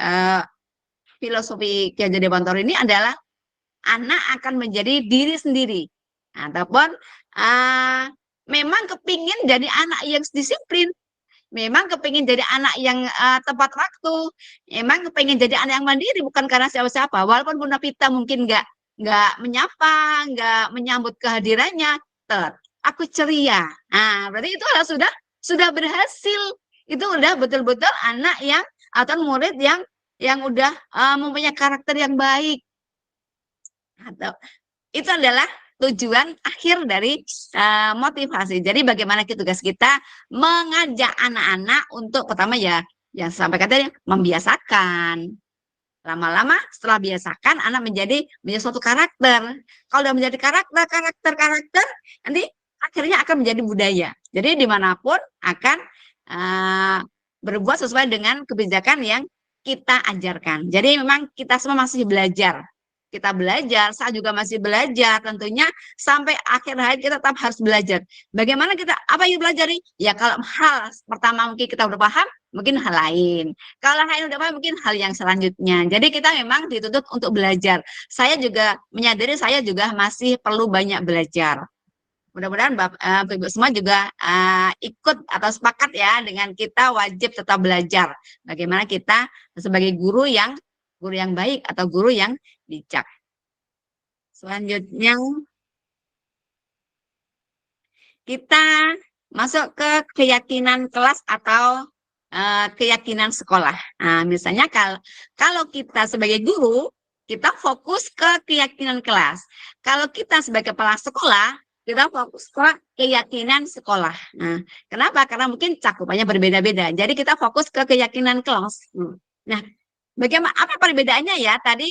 filosofi Ki Hajar Dewantara ini adalah anak akan menjadi diri sendiri. Ataupun memang kepingin jadi anak yang disiplin, memang kepingin jadi anak yang tepat waktu, memang kepingin jadi anak yang mandiri, bukan karena siapa-siapa. Walaupun Bu Novita mungkin nggak menyapa, nggak menyambut kehadirannya, aku ceria. Berarti itu sudah berhasil. Itu udah betul-betul anak yang atau murid yang udah mempunyai karakter yang baik. Atau itu adalah tujuan akhir dari motivasi. Jadi bagaimana tugas kita mengajak anak-anak untuk pertama ya, yang sampai katanya membiasakan. Lama-lama setelah biasakan anak menjadi suatu karakter. Kalau sudah menjadi karakter, nanti akhirnya akan menjadi budaya. Jadi dimanapun akan berbuat sesuai dengan kebijakan yang kita ajarkan. Jadi memang kita semua masih belajar. Kita belajar, saya juga masih belajar tentunya, sampai akhir hayat kita tetap harus belajar. Bagaimana apa yang dipelajari? Ya kalau hal pertama mungkin kita udah paham, mungkin hal lain. Kalau hal yang udah paham, mungkin hal yang selanjutnya. Jadi kita memang dituntut untuk belajar. Saya juga menyadari saya juga masih perlu banyak belajar. Mudah-mudahan Bapak Ibu semua juga ikut atau sepakat ya dengan kita wajib tetap belajar. Bagaimana kita sebagai guru yang baik atau guru yang bijak. Selanjutnya kita masuk ke keyakinan kelas atau keyakinan sekolah. Nah, misalnya kalau kita sebagai guru, kita fokus ke keyakinan kelas. Kalau kita sebagai kepala sekolah, kita fokus ke keyakinan sekolah. Nah, kenapa? Karena mungkin cakupannya berbeda-beda. Jadi kita fokus ke keyakinan kelas. Nah, bagaimana apa perbedaannya ya? Tadi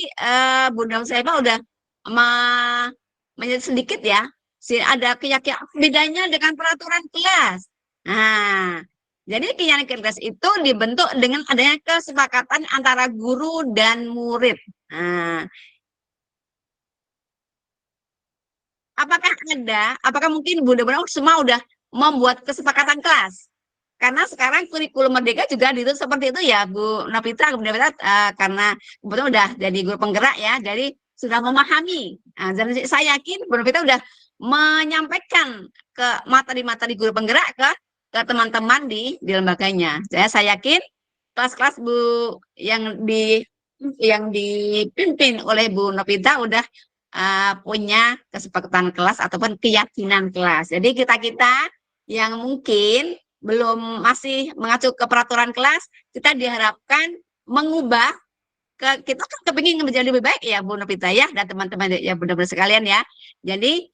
Bunda Saibah udah menyebut sedikit ya. Ada keyakinan bedanya dengan peraturan kelas. Nah, jadi keyakinan kelas itu dibentuk dengan adanya kesepakatan antara guru dan murid. Nah, apakah mungkin Bunda-Bunda semua udah membuat kesepakatan kelas? Karena sekarang kurikulum Merdeka juga ditulis seperti itu ya, Bu Novita, karena kebetulan udah jadi guru penggerak ya, jadi sudah memahami. Nah, dan saya yakin Bu Novita udah menyampaikan ke materi-materi guru penggerak ke teman-teman di lembaganya. Saya yakin kelas-kelas Bu yang dipimpin oleh Bu Novita udah punya kesepakatan kelas ataupun keyakinan kelas. Jadi kita yang mungkin masih mengacu ke peraturan kelas, kita diharapkan mengubah kita kan kepingin menjadi lebih baik ya Bu Novita ya, dan teman-teman ya benar-benar sekalian ya. Jadi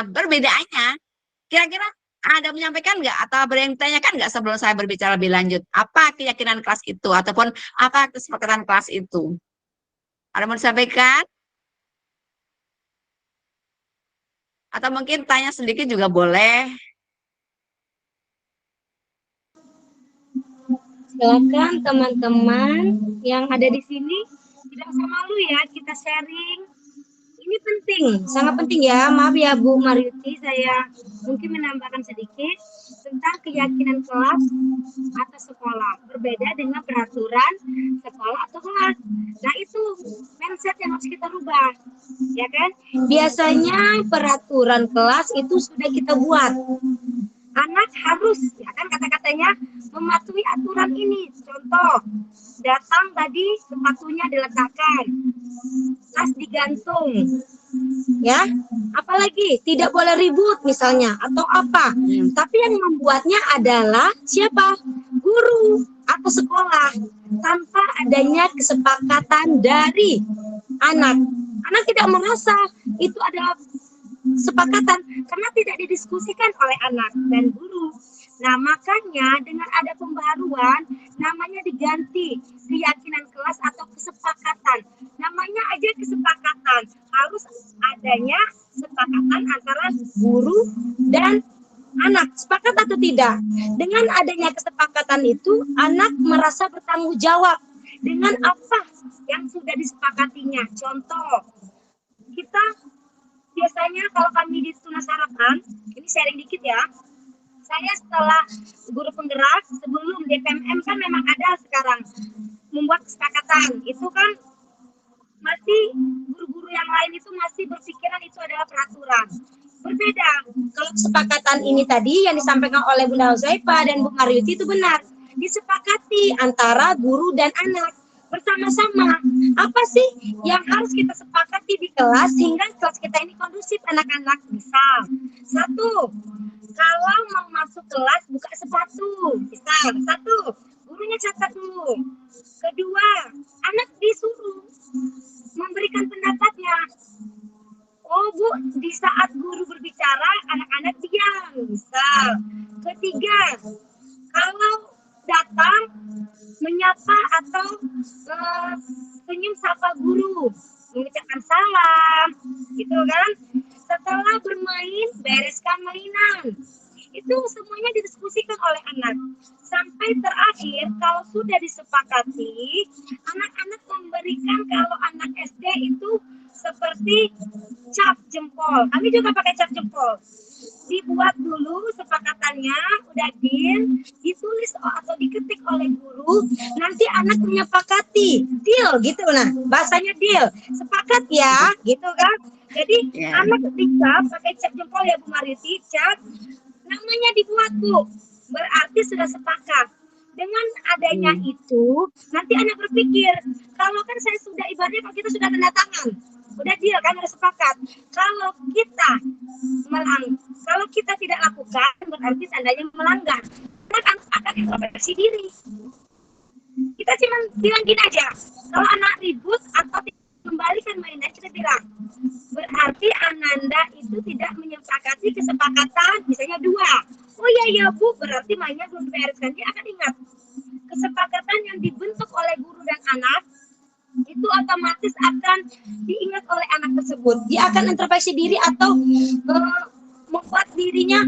perbedaannya kira-kira ada menyampaikan nggak atau ada yang ditanyakan nggak sebelum saya berbicara lebih lanjut? Apa keyakinan kelas itu ataupun apa kesepakatan kelas itu? Ada mau disampaikan? Atau mungkin tanya sedikit juga boleh. Silakan teman-teman yang ada di sini, tidak usah malu ya, kita sharing. Ini penting, sangat penting ya. Maaf ya Bu Mariuti, saya mungkin menambahkan sedikit tentang keyakinan kelas atau sekolah. Berbeda dengan peraturan sekolah atau kelas. Nah itu mindset yang harus kita rubah, ya kan? Biasanya peraturan kelas itu sudah kita buat. Anak harus, ya kan kata-katanya, mematuhi aturan ini. Contoh, datang tadi sepatunya diletakkan, tas digantung, ya. Apalagi tidak boleh ribut misalnya atau apa. Tapi yang membuatnya adalah siapa? Guru atau sekolah. Tanpa adanya kesepakatan dari anak. Anak tidak merasa itu adalah sepakatan karena tidak didiskusikan oleh anak dan guru. Nah, makanya dengan ada pembaruan namanya diganti keyakinan kelas atau kesepakatan. Namanya aja kesepakatan. Harus adanya kesepakatan antara guru dan anak. Sepakat atau tidak? Dengan adanya kesepakatan itu, anak merasa bertanggung jawab dengan apa yang sudah disepakatinya. Contoh, kita biasanya kalau kami di Tunas Harapan, ini sharing dikit ya, saya setelah guru penggerak, sebelum DPMM kan memang ada sekarang, membuat kesepakatan, itu kan masih guru-guru yang lain itu masih berpikiran itu adalah peraturan. Berbeda, kalau kesepakatan ini tadi yang disampaikan oleh Bunda Huzaifah dan Bu Mariuti itu benar, disepakati antara guru dan anak. Bersama-sama, apa sih yang harus kita sepakati di kelas sehingga kelas kita ini kondusif anak-anak? Misal, satu, kalau mau masuk kelas buka sepatu, misal, satu, gurunya catat dulu. Kedua, anak disuruh memberikan pendapatnya. Oh Bu, di saat guru berbicara, anak-anak diam, misal. Ketiga, kalau datang menyapa atau senyum sapa guru, mengucapkan salam, gitu kan. Setelah bermain, bereskan mainan. Itu semuanya didiskusikan oleh anak. Sampai terakhir, kalau sudah disepakati, anak-anak memberikan kalau anak SD itu seperti cap jempol. Kami juga pakai cap jempol. Dibuat dulu sepakatannya, udah ditulis atau diketik oleh guru, nanti anak menyepakati, deal gitu. Nah, bahasanya deal, sepakat ya, gitu kan. Jadi Ya. anak dicap pakai cap jempol ya Bu Mariti, cap namanya dibuat Bu. Berarti sudah sepakat. Dengan adanya itu, nanti anak berpikir, kalau kan saya sudah ibaratnya kalau kita sudah tanda tangan, udah deal kan udah sepakat. Kalau kita tidak lakukan, berarti tandanya melanggar. Anak akan introspeksi diri. Kita cuma bilang gini aja, kalau anak ribut atau kembalikan mainnya, kita bilang berarti Ananda itu tidak menyepakati kesepakatan misalnya 2. Oh iya Bu, berarti mainnya belum dibereskan. Dia akan ingat kesepakatan yang dibentuk oleh guru dan anak itu otomatis akan diingat oleh anak tersebut. Dia akan introspeksi diri atau membuat dirinya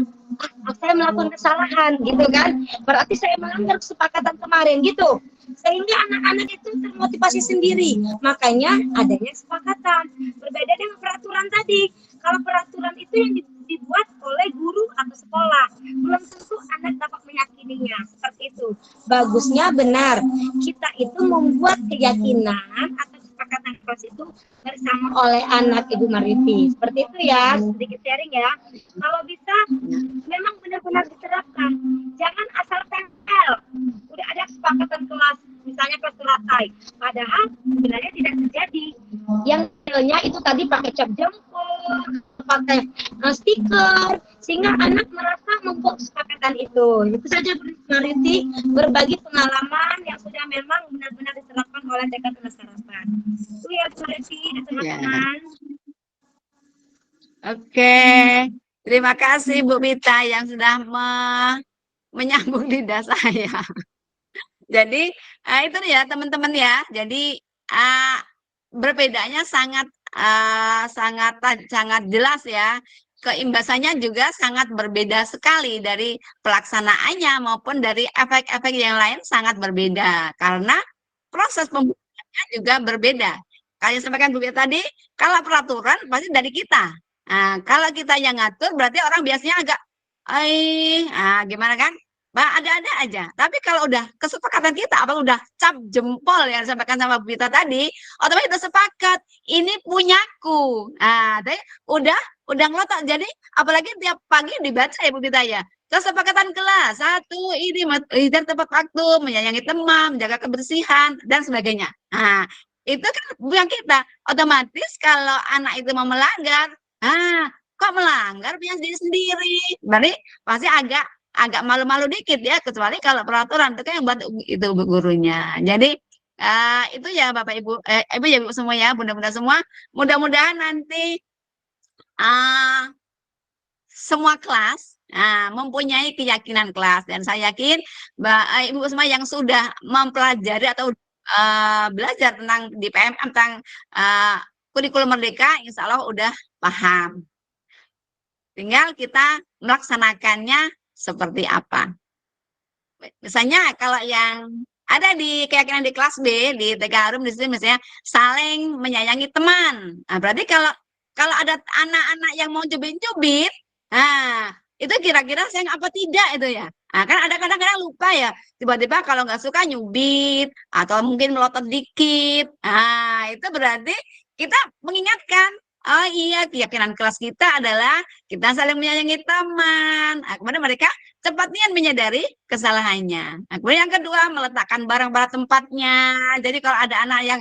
saya melakukan kesalahan gitu kan, berarti saya melanggar kesepakatan kemarin gitu, sehingga anak-anak itu termotivasi sendiri. Makanya adanya kesepakatan. Berbeda dengan peraturan tadi. Kalau peraturan itu yang dibuat oleh guru atau sekolah, belum tentu anak dapat meyakininya. Seperti itu. Bagusnya benar kita itu membuat keyakinan atau kesepakatan kelas itu bersama oleh anak Ibu Mariti. Seperti itu ya, sedikit sharing ya. Kalau bisa memang benar-benar diterapkan. Jangan asal tempel. Udah ada kesepakatan kelas, misalnya kelas teratai. Padahal sebenarnya tidak terjadi. Yang realnya itu tadi pakai cap jempol, pakai stiker, sehingga anak merasa membuat kesepakatan itu. Itu saja Bu Mariti, berbagi pengalaman yang sudah memang benar-benar diterapkan oleh TK Tunas Harapan. Itu ya Bu Mariti dan teman-teman. Oke. Terima kasih Bu Mita yang sudah menyambung lidah saya. Jadi itu ya teman-teman ya. Jadi berbedanya sangat jelas ya. Keimbasannya juga sangat berbeda sekali dari pelaksanaannya maupun dari efek-efek yang lain sangat berbeda karena proses pembuatannya juga berbeda. Kalau yang sampaikan Bu Mita tadi, kalau peraturan pasti dari kita. Nah, kalau kita yang ngatur berarti orang biasanya agak gimana kan? Ada-ada aja. Tapi kalau udah kesepakatan kita, apa udah cap jempol yang disampaikan sama Bu Mita tadi, otomatis udah sepakat. Ini punyaku. Nah, tadi udah ngelotok. Jadi apalagi tiap pagi dibaca ya Bu Mita ya. Kesepakatan kelas 1 ini tepat waktu, menyayangi teman, menjaga kebersihan dan sebagainya. Nah, itu kan yang kita. Otomatis kalau anak itu mau melanggar, kok melanggar punya diri sendiri. Berarti pasti agak malu-malu dikit ya, kecuali kalau peraturan itu kan yang buat itu gurunya. Jadi itu ya Bapak Ibu, Ibu ya Ibu semua ya, bunda-bunda semua, mudah-mudahan nanti semua kelas mempunyai keyakinan kelas, dan saya yakin Ibu semua yang sudah mempelajari atau belajar tentang di PMM tentang kurikulum merdeka, insya Allah udah paham. Tinggal kita melaksanakannya seperti apa. Misalnya kalau yang ada di keyakinan di kelas B, di TK Harum di sini misalnya saling menyayangi teman. Nah, berarti kalau ada anak-anak yang mau cubit-cubit, itu kira-kira sayang apa tidak itu ya. Nah, kan ada kadang-kadang lupa ya, tiba-tiba kalau nggak suka nyubit atau mungkin melotot dikit. Nah, itu berarti kita mengingatkan, oh iya, keyakinan kelas kita adalah kita saling menyayangi teman. Nah, kemudian mereka cepatnya menyadari kesalahannya. Nah, kemudian yang kedua, meletakkan barang pada tempatnya. Jadi kalau ada anak yang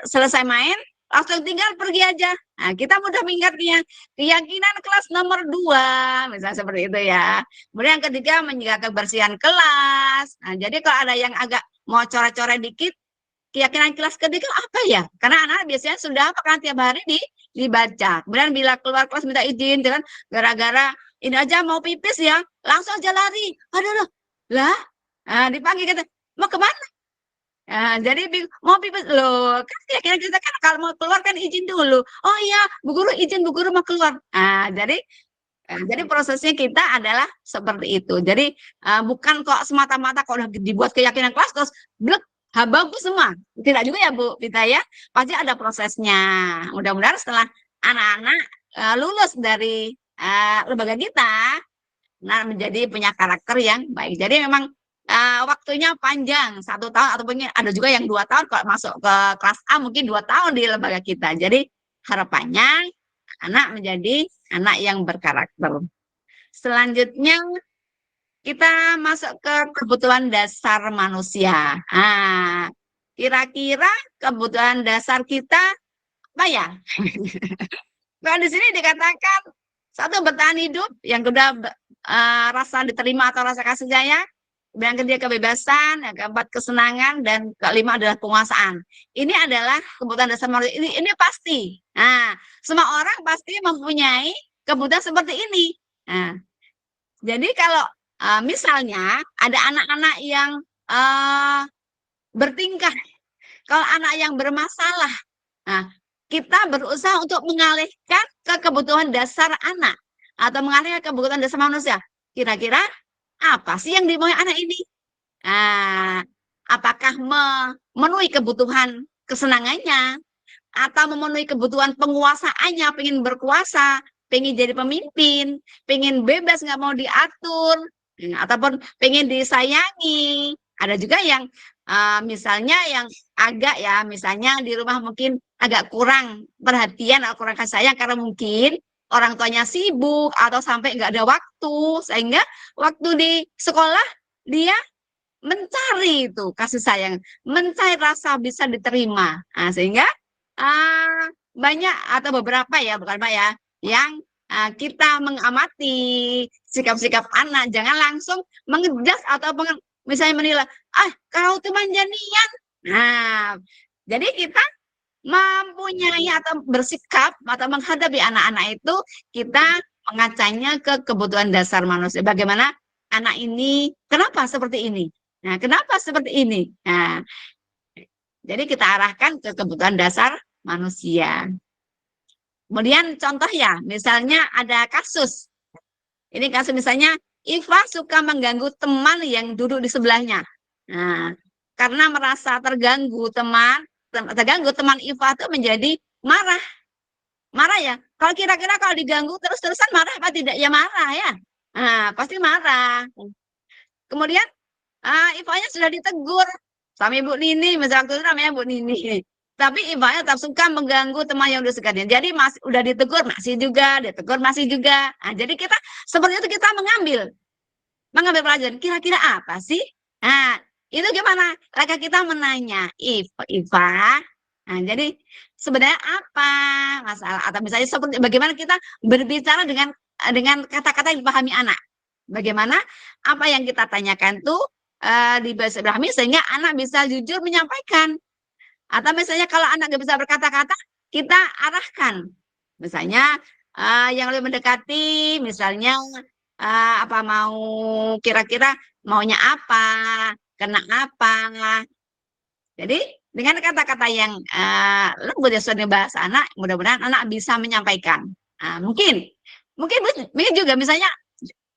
selesai main, langsung tinggal pergi aja. Nah, kita mudah mengingatnya. Keyakinan kelas nomor 2, misalnya seperti itu ya. Kemudian yang ketiga, menjaga kebersihan kelas. Nah, jadi kalau ada yang agak mau coret-coret dikit, keyakinan kelas ketiga apa ya? Karena anak-anak biasanya sudah kan tiap hari dibaca. Kemudian bila keluar kelas minta izin, kan gara-gara ini aja mau pipis ya, langsung aja lari. Aduh, lah, dipanggil kata, mau kemana? Jadi mau pipis loh, kan keyakinan kita kan kalau mau keluar kan izin dulu. Oh iya, Bu Guru izin, Bu Guru mau keluar. Jadi prosesnya kita adalah seperti itu. Jadi bukan kok semata-mata kalau udah dibuat keyakinan kelas terus blek. Bagus semua. Tidak juga ya Bu Mita ya. Pasti ada prosesnya. Mudah-mudahan setelah anak-anak lulus dari lembaga kita, menjadi punya karakter yang baik. Jadi memang waktunya panjang, 1 tahun atau mungkin ada juga yang 2 tahun kalau masuk ke kelas A mungkin 2 tahun di lembaga kita. Jadi harapannya anak menjadi anak yang berkarakter. Selanjutnya kita masuk ke kebutuhan dasar manusia. Nah, kira-kira kebutuhan dasar kita apa ya? Nah, di sini dikatakan satu bertahan hidup, yang kedua rasa diterima atau rasa kasih sayang, yang ketiga kebebasan, yang keempat kesenangan, dan kelima adalah penguasaan. Ini adalah kebutuhan dasar manusia. Ini pasti. Nah, semua orang pasti mempunyai kebutuhan seperti ini. Nah, jadi kalau misalnya ada anak-anak yang bertingkah, kalau anak yang bermasalah, nah, kita berusaha untuk mengalihkan ke kebutuhan dasar anak atau mengalihkan kebutuhan dasar manusia. Kira-kira apa sih yang dimauin anak ini? Nah, apakah memenuhi kebutuhan kesenangannya atau memenuhi kebutuhan penguasaannya, pengen berkuasa, pengen jadi pemimpin, pengen bebas nggak mau diatur, ataupun pengen disayangi. Ada juga yang misalnya yang agak ya, misalnya di rumah mungkin agak kurang perhatian atau kurang kasih sayang karena mungkin orang tuanya sibuk atau sampai nggak ada waktu, sehingga waktu di sekolah dia mencari itu kasih sayang, mencari rasa bisa diterima. Nah, sehingga banyak atau beberapa ya, bukan banyak ya, yang kita mengamati sikap-sikap anak, jangan langsung mengejas atau misalnya menilai, kau tuh manjanian. Nah, jadi kita mempunyai atau bersikap atau menghadapi anak-anak itu, kita mengacanya ke kebutuhan dasar manusia. Bagaimana anak ini, kenapa seperti ini? Nah, kenapa seperti ini? Nah, jadi kita arahkan ke kebutuhan dasar manusia. Kemudian contoh ya, misalnya ada kasus. Ini kasus misalnya, Iva suka mengganggu teman yang duduk di sebelahnya. Nah, karena merasa terganggu teman Iva itu menjadi marah. Marah ya. Kalau kira-kira kalau diganggu terus-terusan marah apa tidak? Ya marah ya. Nah, pasti marah. Kemudian Ivanya sudah ditegur sama Ibu Nini, misalnya waktu itu namanya Bu Nini. Tapi Ivanya tetap suka mengganggu teman yang udah sekalian. Jadi udah ditegur masih juga, ditegur masih juga. Nah, jadi kita seperti itu kita mengambil pelajaran. Kira-kira apa sih? Nah, itu gimana? Laka kita menanya, Iva. Nah, jadi sebenarnya apa masalah? Atau misalnya seperti bagaimana kita berbicara dengan kata-kata yang dipahami anak. Bagaimana apa yang kita tanyakan tuh di bahasa Ibrani sehingga anak bisa jujur menyampaikan. Atau misalnya kalau anak nggak bisa berkata-kata, kita arahkan. Misalnya yang lebih mendekati, misalnya apa mau kira-kira maunya apa, kena apa. Jadi dengan kata-kata yang lembut ya sesuai bahasa anak, mudah-mudahan anak bisa menyampaikan. Mungkin juga misalnya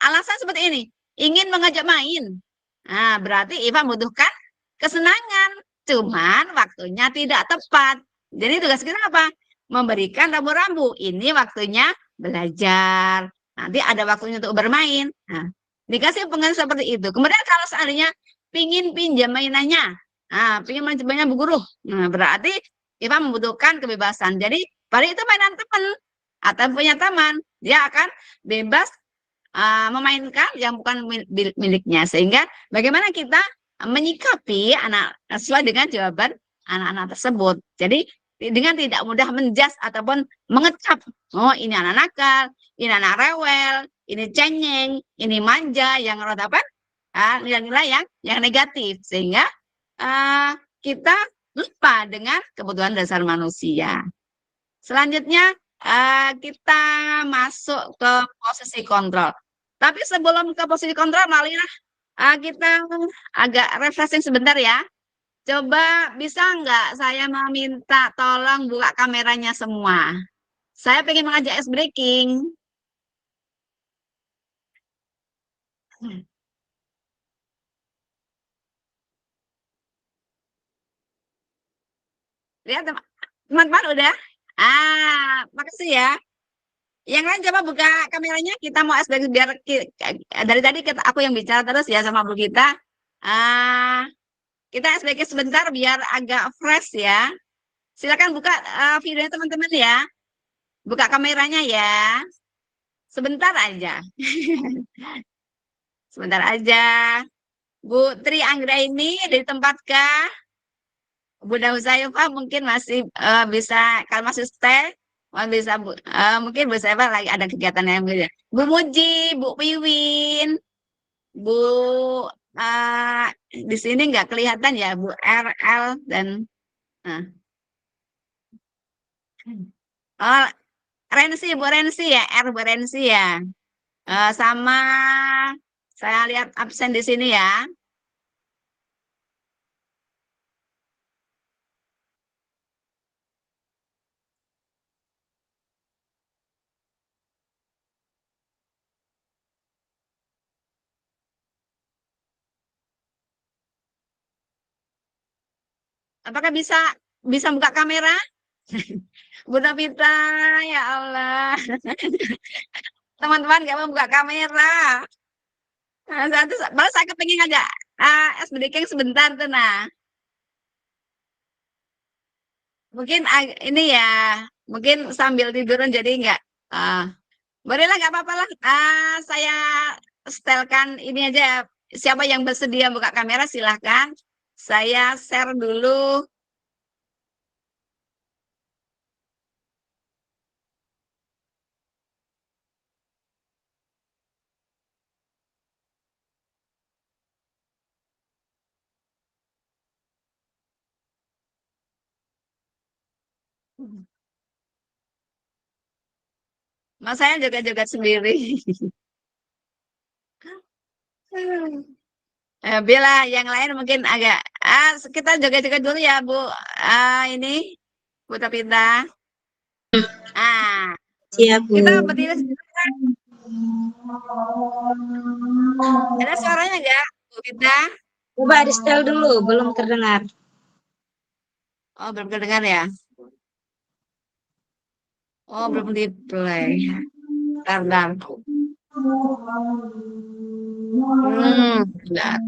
alasan seperti ini, ingin mengajak main. Nah, berarti Iva membutuhkan kesenangan, cuman waktunya tidak tepat. Jadi tugas kita apa? Memberikan rambu-rambu. Ini waktunya belajar. Nanti ada waktunya untuk bermain. Nah, dikasih pengertian seperti itu. Kemudian kalau seandainya pingin pinjam mainannya, pingin pinjam Bu Guru, nah, berarti Iva membutuhkan kebebasan. Jadi pada itu mainan teman atau punya teman, dia akan bebas memainkan yang bukan miliknya. Sehingga bagaimana kita menyikapi anak sesuai dengan jawaban anak-anak tersebut. Jadi dengan tidak mudah menjas ataupun mengecap, oh ini anak nakal, ini anak rewel, ini cengeng, ini manja, yang apa nilai-nilai yang negatif, sehingga kita lupa dengan kebutuhan dasar manusia. Selanjutnya kita masuk ke posisi kontrol. Tapi sebelum ke posisi kontrol, Malina, kita agak refreshing sebentar ya. Coba bisa nggak saya meminta tolong buka kameranya semua. Saya pengen mengajak ice breaking. Lihat teman-teman udah? Makasih ya. Yang lain coba buka kameranya, kita mau ice breaking biar dari tadi aku yang bicara terus ya sama Bu kita. Kita ice breaking sebentar biar agak fresh ya. Silakan buka videonya teman-teman ya. Buka kameranya ya. Sebentar aja. Sebentar aja. Bu Tri Anggra ini dari tempatkah? Bunda Husayfa mungkin masih bisa, kalau masih stay, bisa mungkin Bu Husayfa lagi ada kegiatan yang beda. Bu Muji, Bu Piwin, Bu eh, di sini nggak kelihatan ya Bu RL dan eh. Oh, Rensi, Bu Rensi ya, Bu Rensi ya. Sama saya lihat absen di sini ya. Apakah bisa buka kamera? Bunda Pita, ya Allah. Teman-teman nggak mau buka kamera. Malah saya kepengen ngajak SBDK sebentar tuh nah. Mungkin ini ya, mungkin sambil tiduran jadi nggak. ah Bolehlah nggak apa-apa lah. Saya setelkan ini aja. Siapa yang bersedia buka kamera silahkan. Saya share dulu. Mas saya jaga-jaga sendiri. Bila yang lain mungkin agak kita jaga-jaga dulu ya Bu. Ini Bu Tapita. Ah, Siap, Bu. kita berdiri sebentar. Ada suaranya nggak Bu Pita? Coba di setel dulu, belum terdengar. Oh, belum kedengar ya? Oh, belum di play. Bentar. Bentar.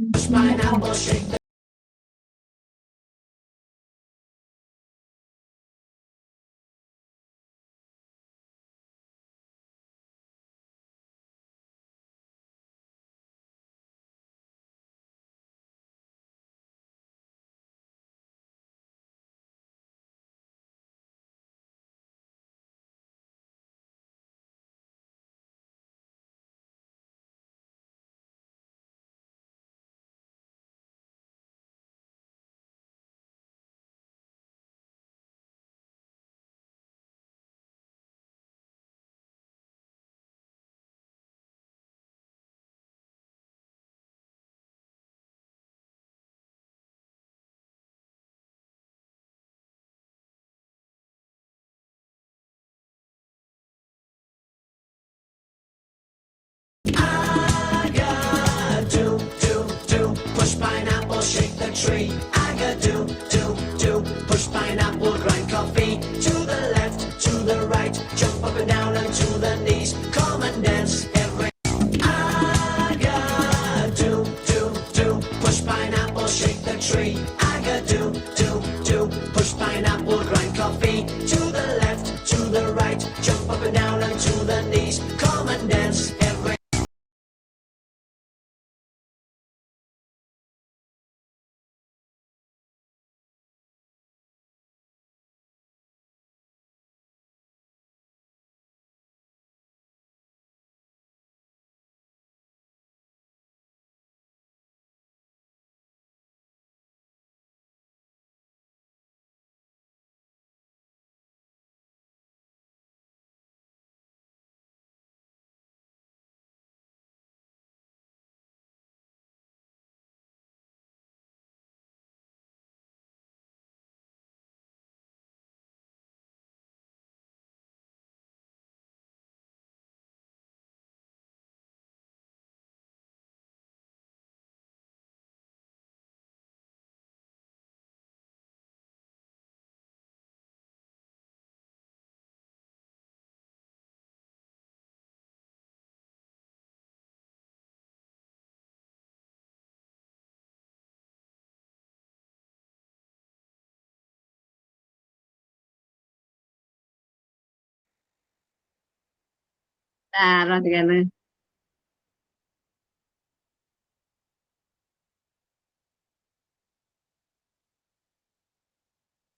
Nah,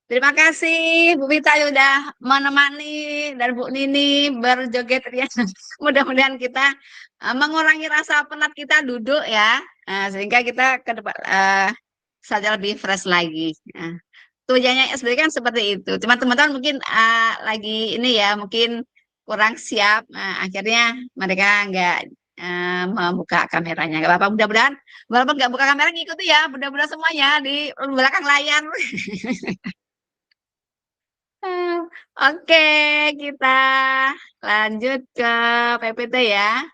terima kasih Bu Vita udah menemani dan Bu Nini berjoget riang. Mudah-mudahan kita mengurangi rasa penat kita duduk ya, sehingga kita ke depan saja lebih fresh lagi. Nah, tujuannya SBY kan seperti itu. Cuma teman-teman mungkin lagi ini ya, mungkin kurang siap. Akhirnya mereka nggak membuka kameranya. Nggak apa-apa, mudah-mudahan walaupun nggak buka kamera ngikuti ya, mudah-mudahan semuanya di belakang layar. Oke, kita lanjut ke PPT ya.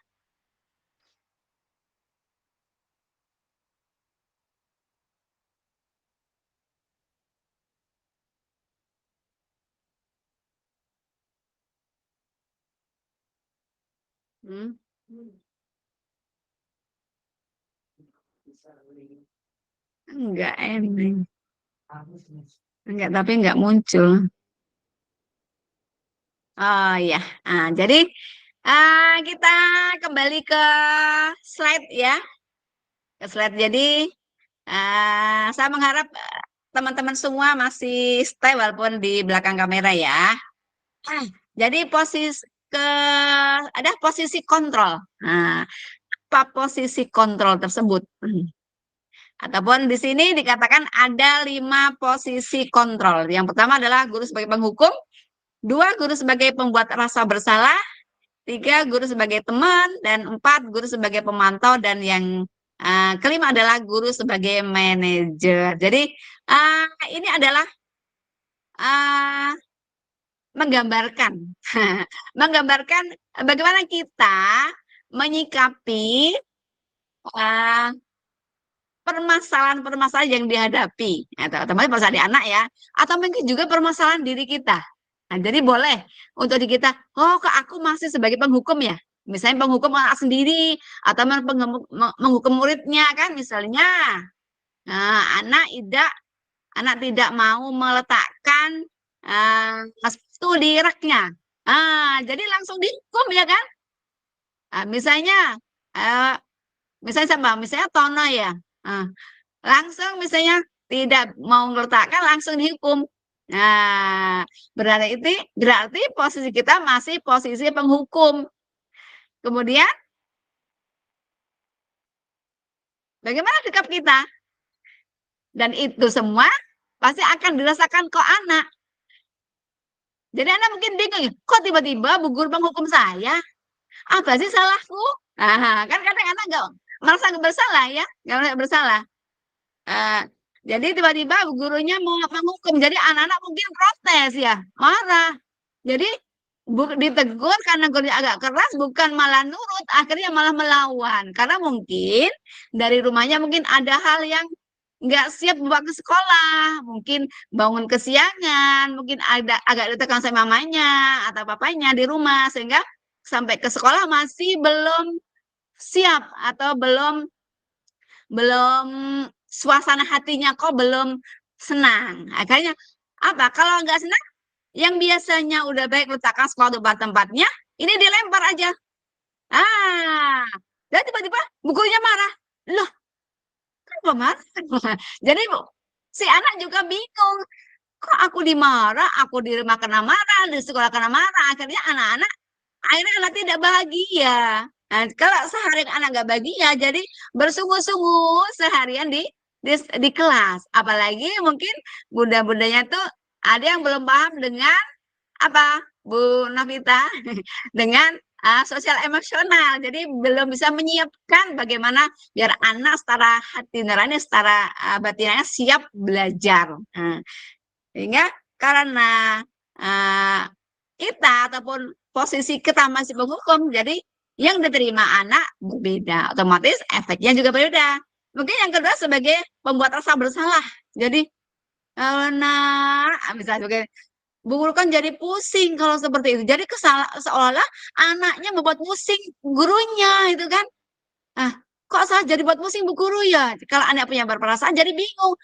Hmm. Enggak ini. Enggak, tapi enggak muncul. Oh ya, jadi kita kembali ke slide ya. Ke slide. Jadi saya mengharap teman-teman semua masih stay walaupun di belakang kamera ya. Jadi ada posisi kontrol. Nah, apa posisi kontrol tersebut? Ataupun di sini dikatakan ada 5 posisi kontrol. Yang pertama adalah guru sebagai penghukum, 2 guru sebagai pembuat rasa bersalah, 3 guru sebagai teman, dan 4 guru sebagai pemantau, dan yang kelima adalah guru sebagai manajer. Jadi ini adalah menggambarkan menggambarkan bagaimana kita menyikapi permasalahan-permasalahan yang dihadapi, atau otomatis permasalahan di anak ya, atau mungkin juga permasalahan diri kita. Nah, jadi boleh untuk di kita, oh kok aku masih sebagai penghukum ya, misalnya penghukum anak sendiri atau menghukum muridnya kan, misalnya anak tidak mau meletakkan sepatu di raknya, jadi langsung dihukum ya kan. Misalnya Tono ya, langsung misalnya tidak mau meletakkan langsung dihukum. Nah, berarti posisi kita masih posisi penghukum. Kemudian bagaimana sikap kita? Dan itu semua pasti akan dirasakan kok anak. Jadi anak mungkin bingung, kok tiba-tiba bu guru menghukum saya? Apa sih salahku? Nah, kan kadang anak nggak merasa bersalah ya, nggak merasa bersalah. Jadi tiba-tiba gurunya mau menghukum, jadi anak-anak mungkin protes ya, marah. Jadi ditegur karena gurunya agak keras, bukan malah nurut, akhirnya malah melawan. Karena mungkin dari rumahnya mungkin ada hal yang nggak siap bawa ke sekolah, mungkin bangun kesiangan, mungkin agak ditekan sama mamanya atau papanya di rumah, sehingga sampai ke sekolah masih belum siap atau belum suasana hatinya kok belum senang. Akhirnya apa? Kalau nggak senang, yang biasanya udah baik letakkan sepatu pada tempatnya, ini dilempar aja. Dan tiba-tiba gurunya marah. Loh, kenapa marah? Jadi si anak juga bingung. Kok aku dimarah, aku di rumah kena marah, di sekolah kena marah. Akhirnya anak tidak bahagia. Nah, kalau seharian anak nggak bahagia, jadi bersungguh-sungguh seharian di kelas. Apalagi mungkin bunda-bundanya tuh ada yang belum paham dengan apa, Bu Novita, dengan sosial emosional. Jadi belum bisa menyiapkan bagaimana biar anak secara hati nurani, secara batinnya siap belajar. Sehingga karena kita ataupun posisi kita masih menghukum, jadi yang diterima anak berbeda, otomatis efeknya juga berbeda. Mungkin yang kedua sebagai pembuat rasa bersalah. Jadi misalnya sebagai Bu guru kan jadi pusing kalau seperti itu. Jadi seolah-olah anaknya membuat pusing gurunya itu kan. Kok saya jadi buat pusing Bu guru ya? Kalau anak punya perasaan jadi bingung.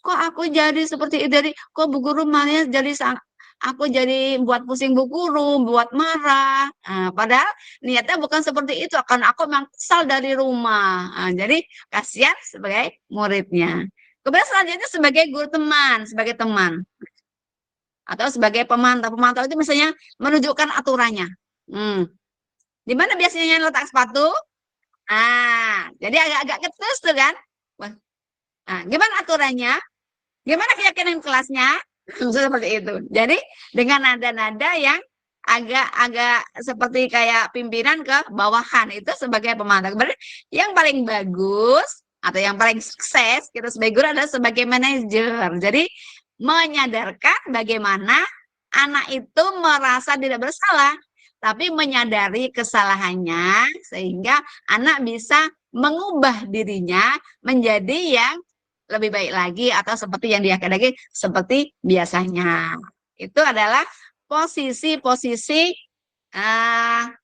Kok aku jadi seperti itu? Jadi kok Bu guru malah jadi aku jadi buat pusing bu guru, buat marah. Padahal niatnya bukan seperti itu, karena aku memang kesal dari rumah. Jadi kasihan sebagai muridnya. Kemudian selanjutnya sebagai guru teman, sebagai teman. Atau sebagai pemantau. Pemantau itu misalnya menunjukkan aturannya. Di mana biasanya letak sepatu? Jadi agak-agak ketus tuh kan. Gimana aturannya? Gimana keyakinan kelasnya? Seperti itu. Jadi dengan nada-nada yang agak-agak seperti kayak pimpinan ke bawahan itu sebagai pemantau. Berarti yang paling bagus atau yang paling sukses kita sebagai guru adalah sebagai manajer. Jadi menyadarkan bagaimana anak itu merasa tidak bersalah, tapi menyadari kesalahannya sehingga anak bisa mengubah dirinya menjadi yang lebih baik lagi atau seperti yang dikehendaki seperti biasanya. Itu adalah posisi-posisi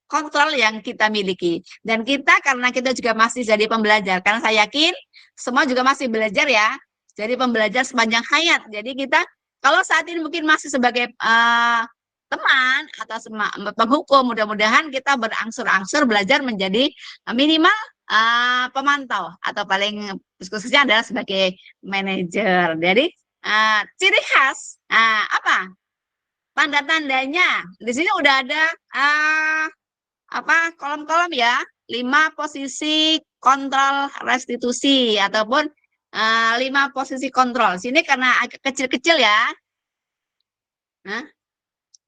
kontrol yang kita miliki. Dan kita karena kita juga masih jadi pembelajar, karena saya yakin semua juga masih belajar ya. Jadi pembelajar sepanjang hayat. Jadi kita kalau saat ini mungkin masih sebagai teman atau penghukum, mudah-mudahan kita berangsur-angsur belajar menjadi minimal pemantau atau paling khususnya adalah sebagai manajer. Jadi ciri khas apa? Tanda-tandanya di sini udah ada kolom-kolom ya, 5 posisi kontrol restitusi ataupun 5 posisi kontrol. Sini karena agak kecil-kecil ya.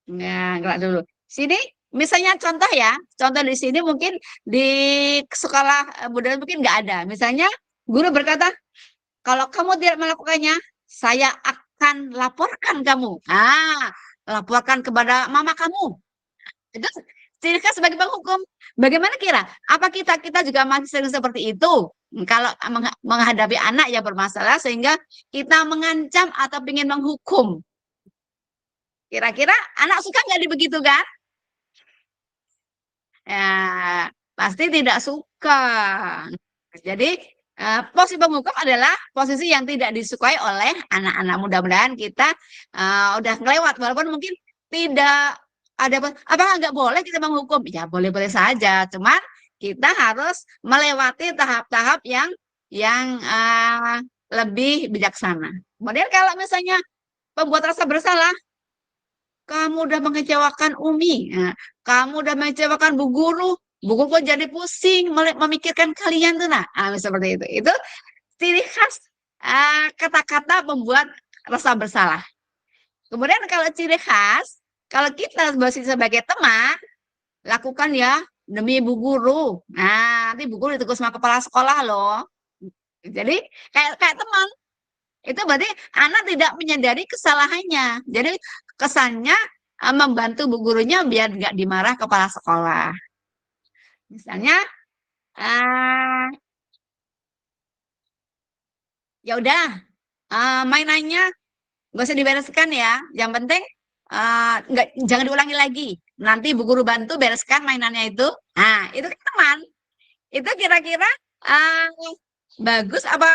Enggak dulu. Sini misalnya contoh ya, contoh di sini mungkin di sekolah budaya mungkin nggak ada. Misalnya guru berkata, kalau kamu tidak melakukannya, saya akan laporkan kamu. Laporkan kepada mama kamu. Itu ciri khas sebagai penghukum. Bagaimana kira? Apa kita juga masih sering seperti itu? Kalau menghadapi anak yang bermasalah sehingga kita mengancam atau ingin menghukum. Kira-kira anak suka nggak dibegitu kan? Ya, pasti tidak suka. Jadi posisi penghukum adalah posisi yang tidak disukai oleh anak-anak. Mudah-mudahan kita udah ngelewat, walaupun mungkin tidak ada apakah nggak boleh kita menghukum? Ya boleh-boleh saja, cuman kita harus melewati tahap-tahap yang lebih bijaksana. Kemudian kalau misalnya pembuat rasa bersalah, kamu udah mengecewakan Umi, kamu udah mengecewakan Bu Guru kok jadi pusing memikirkan kalian tuh seperti itu. Itu ciri khas kata-kata pembuat rasa bersalah. Kemudian kalau ciri khas, kalau kita sebagai teman, lakukan ya demi Bu Guru. Nanti Bu Guru ditegur sama kepala sekolah loh. Jadi kayak teman. Itu berarti anak tidak menyadari kesalahannya. Jadi kesannya membantu Bu Gurunya biar nggak dimarah kepala sekolah. Misalnya, ya udah, mainannya nggak usah dibereskan ya. Yang penting jangan diulangi lagi. Nanti Bu Guru bantu bereskan mainannya itu. Itu kan teman. Itu kira-kira bagus apa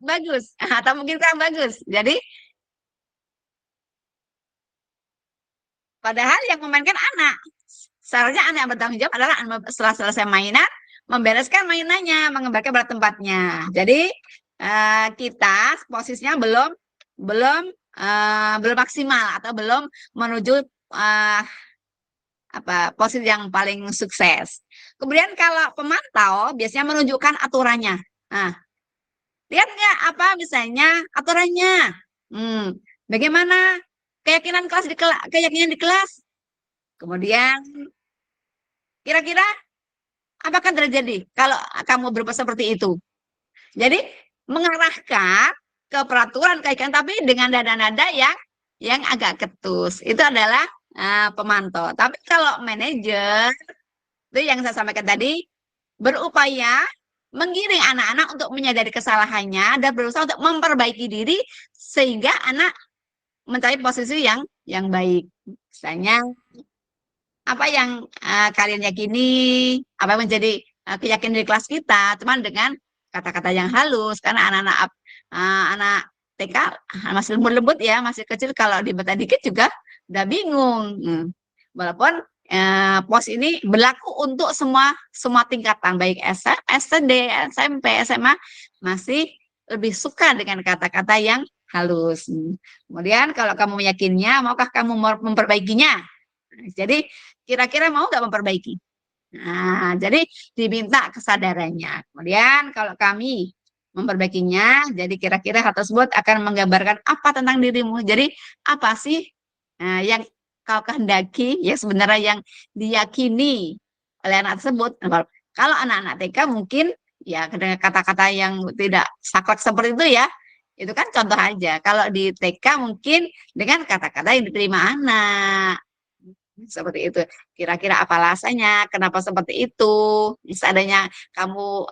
bagus? Atau mungkin kurang bagus. Jadi, padahal yang memainkan anak. Seharusnya anak yang bertanggung jawab adalah setelah selesai mainan, membereskan mainannya, mengembalikan pada tempatnya. Jadi, kita posisinya belum maksimal atau belum menuju posisi yang paling sukses. Kemudian kalau pemantau biasanya menunjukkan aturannya. Lihat nggak apa misalnya aturannya? Bagaimana keyakinan di kelas? Kemudian kira-kira apa akan terjadi kalau kamu berbuat seperti itu? Jadi mengarahkan ke peraturan keyakinan tapi dengan nada-nada yang agak ketus. Itu adalah pemantau. Tapi kalau manajer itu yang saya sampaikan tadi berupaya menggiring anak-anak untuk menyadari kesalahannya dan berusaha untuk memperbaiki diri sehingga anak mencari posisi yang baik. Misalnya apa yang kalian yakini, apa yang menjadi keyakinan di kelas kita, cuman dengan kata-kata yang halus karena anak TK masih lembut-lembut ya, masih kecil, kalau dibeta dikit juga udah bingung. Walaupun pos ini berlaku untuk semua tingkatan, baik SD, SMP, SMA, masih lebih suka dengan kata-kata yang halus. Kemudian kalau kamu meyakinnya, maukah kamu memperbaikinya? Jadi kira-kira mau nggak memperbaiki? Nah, jadi diminta kesadarannya. Kemudian kalau kami memperbaikinya, jadi kira-kira hal tersebut akan menggambarkan apa tentang dirimu. Jadi apa sih yang kau kehendaki, ya sebenarnya yang diyakini oleh anak tersebut. Kalau anak-anak TK mungkin ya dengan kata-kata yang tidak saklek seperti itu ya, itu kan contoh aja. Kalau di TK mungkin dengan kata-kata yang diterima anak. Seperti itu. Kira-kira apa alasannya? Kenapa seperti itu? Seandainya kamu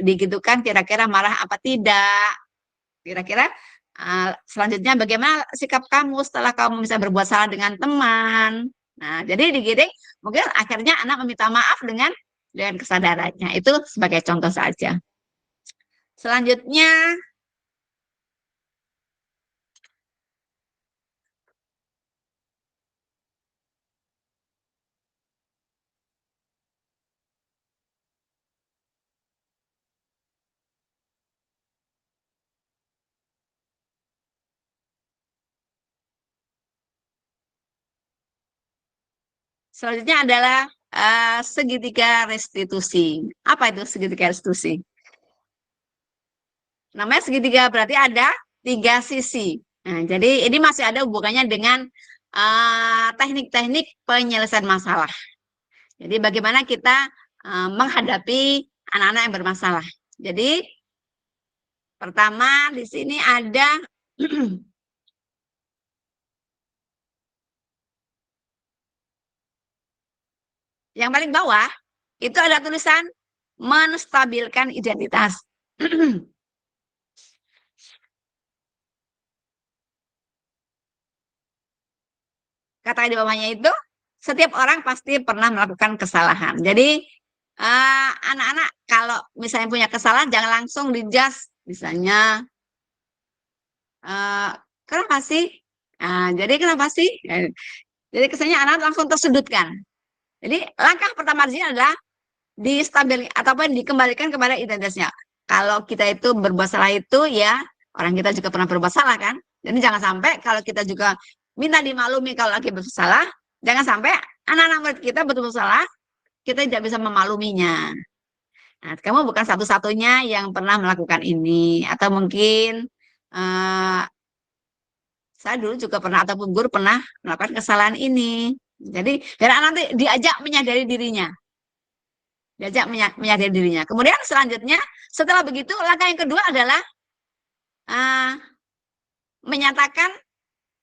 digitukan, kira-kira marah apa tidak? Kira-kira selanjutnya bagaimana sikap kamu setelah kamu bisa berbuat salah dengan teman? Nah, jadi digiring mungkin akhirnya anak meminta maaf dengan kesadarannya. Itu sebagai contoh saja. Selanjutnya adalah segitiga restitusi. Apa itu segitiga restitusi? Namanya segitiga berarti ada 3 sisi. Nah, jadi ini masih ada hubungannya dengan teknik-teknik penyelesaian masalah. Jadi bagaimana kita menghadapi anak-anak yang bermasalah. Jadi pertama di sini ada yang paling bawah itu ada tulisan menstabilkan identitas. Kata di bawahnya itu, setiap orang pasti pernah melakukan kesalahan. Jadi anak-anak kalau misalnya punya kesalahan jangan langsung dijudge, misalnya kenapa sih? Jadi kenapa sih? Jadi kesannya anak langsung tersudutkan. Jadi langkah pertama di sini adalah distabil ataupun dikembalikan kepada identitasnya. Kalau kita itu berbuat salah itu ya orang kita juga pernah berbuat salah kan. Jadi jangan sampai kalau kita juga minta dimaklumi kalau lagi bersalah, jangan sampai anak-anak murid kita betul salah, kita tidak bisa memakluminya. Nah, kamu bukan satu-satunya yang pernah melakukan ini, atau mungkin saya dulu juga pernah ataupun guru pernah melakukan kesalahan ini. Jadi biar anak nanti diajak menyadari dirinya. Menyadari dirinya. Kemudian selanjutnya setelah begitu langkah yang kedua adalah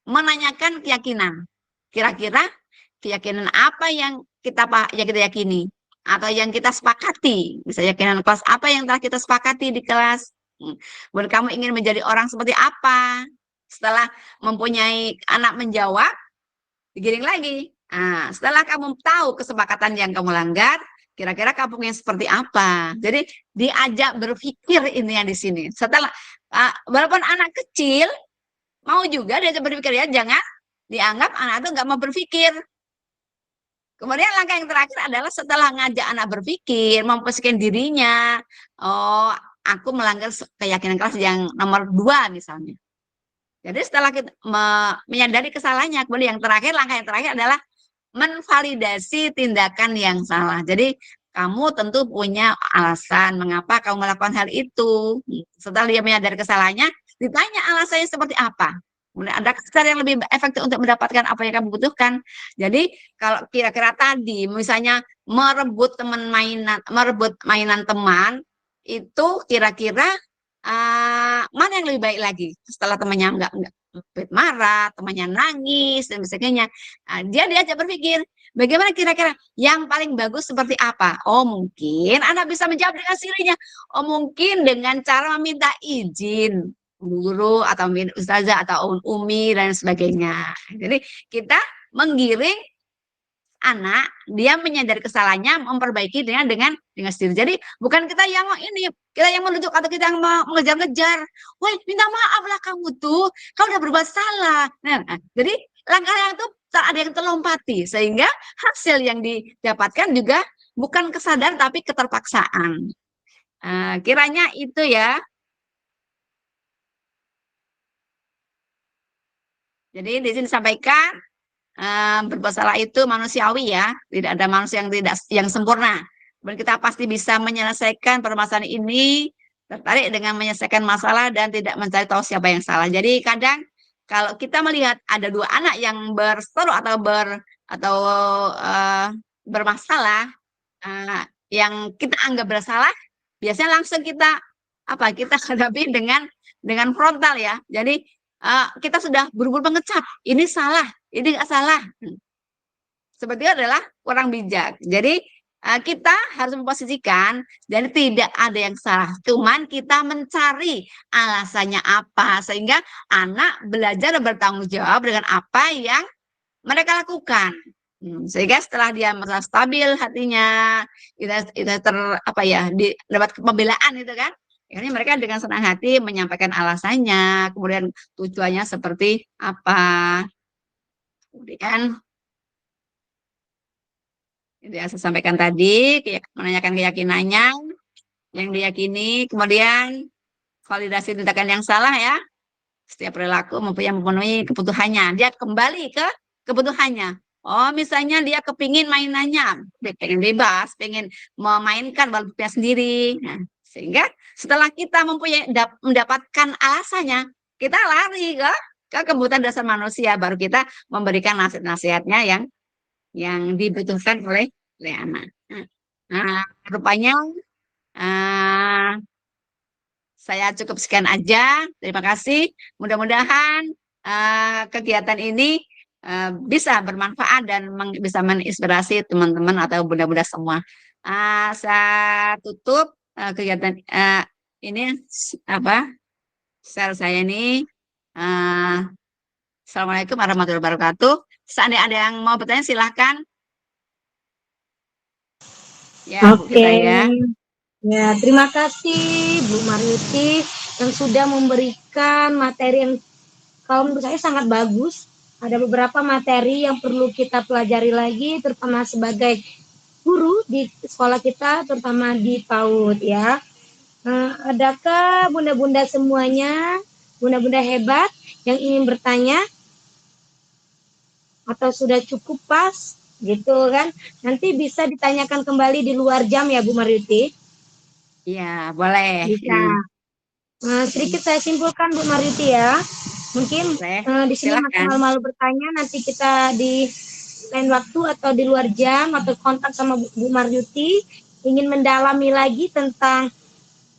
menanyakan keyakinan. Kira-kira keyakinan apa yang kita yakini atau yang kita sepakati. Misalnya keyakinan kelas apa yang telah kita sepakati di kelas. Buat kamu ingin menjadi orang seperti apa? Setelah mempunyai anak menjawab, digiring lagi. Nah, setelah kamu tahu kesepakatan yang kamu langgar, kira-kira kamu yang seperti apa? Jadi diajak berpikir ini yang di sini. Setelah walaupun anak kecil mau juga diajak berpikir ya, jangan dianggap anak itu nggak mau berpikir. Kemudian langkah yang terakhir adalah setelah ngajak anak berpikir, memposisikan dirinya, oh aku melanggar keyakinan kelas yang nomor 2 misalnya. Jadi setelah kita menyadari kesalahannya, kemudian langkah yang terakhir adalah menvalidasi tindakan yang salah. Jadi kamu tentu punya alasan mengapa kamu melakukan hal itu. Setelah dia menyadari kesalahannya, ditanya alasannya seperti apa. Kemudian ada cara yang lebih efektif untuk mendapatkan apa yang kamu butuhkan. Jadi kalau kira-kira tadi misalnya merebut mainan teman, itu kira-kira mana yang lebih baik lagi setelah temannya enggak marah, temannya nangis dan sebagainya. Dia diajak berpikir bagaimana kira-kira yang paling bagus seperti apa. Oh mungkin Anda bisa menjawab dengan sendirinya. Oh mungkin dengan cara meminta izin guru atau ustazah atau umi dan sebagainya. Jadi kita menggiring anak, dia menyadari kesalahannya, memperbaiki dengan sendiri. Jadi bukan kita yang menunjuk atau kita yang mengejar-ngejar. Woi, minta maaf lah kamu tuh, kamu udah berbuat salah. Nah, jadi langkah-langkah itu ada yang terlompati, sehingga hasil yang didapatkan juga bukan kesadaran tapi keterpaksaan. Kiranya itu ya. Jadi di sini disampaikan berbuat salah itu manusiawi ya, tidak ada manusia yang sempurna. Dan kita pasti bisa menyelesaikan permasalahan ini, tertarik dengan menyelesaikan masalah dan tidak mencari tahu siapa yang salah. Jadi kadang kalau kita melihat ada dua anak yang berseteru atau bermasalah, yang kita anggap bersalah, biasanya langsung kita hadapi dengan frontal ya. Jadi kita sudah buru-buru mengecap, ini salah, ini nggak salah. Seperti itu adalah kurang bijak. Jadi kita harus memposisikan, jadi tidak ada yang salah. Cuman kita mencari alasannya apa, sehingga anak belajar dan bertanggung jawab dengan apa yang mereka lakukan. Sehingga setelah dia merasa stabil hatinya, kita dapat pembelaan itu kan. Ini mereka dengan senang hati menyampaikan alasannya, kemudian tujuannya seperti apa. Kemudian itu yang saya sampaikan tadi, menanyakan keyakinannya yang diyakini, kemudian validasi tindakan yang salah ya. Setiap perilaku memenuhi kebutuhannya. Dia kembali ke kebutuhannya. Oh, misalnya dia kepingin mainannya, pengen bebas, pengen memainkan balupnya sendiri. Nah, sehingga setelah kita mendapatkan alasannya, kita lari ke kebutuhan dasar manusia, baru kita memberikan nasihat-nasihatnya yang dibutuhkan oleh anak. Nah, rupanya saya cukup sekian aja. Terima kasih. Mudah-mudahan kegiatan ini bisa bermanfaat dan bisa menginspirasi teman-teman atau bunda-bunda semua. Saya tutup kegiatan ini share saya ini. Assalamualaikum warahmatullahi wabarakatuh. Seandainya ada yang mau bertanya silahkan. Ya, Oke. Ya, terima kasih Bu Maryuti yang sudah memberikan materi yang kalau menurut saya sangat bagus. Ada beberapa materi yang perlu kita pelajari lagi, terutama sebagai guru di sekolah kita, terutama di PAUD ya. Adakah bunda-bunda semuanya, bunda-bunda hebat yang ingin bertanya? Atau sudah cukup pas gitu kan? Nanti bisa ditanyakan kembali di luar jam ya Bu Maryuti? Iya, boleh. Bisa. Sedikit saya simpulkan Bu Maryuti ya. Mungkin di sini masih malu-malu bertanya, nanti kita di lain waktu atau di luar jam atau kontak sama Bu Maryuti ingin mendalami lagi tentang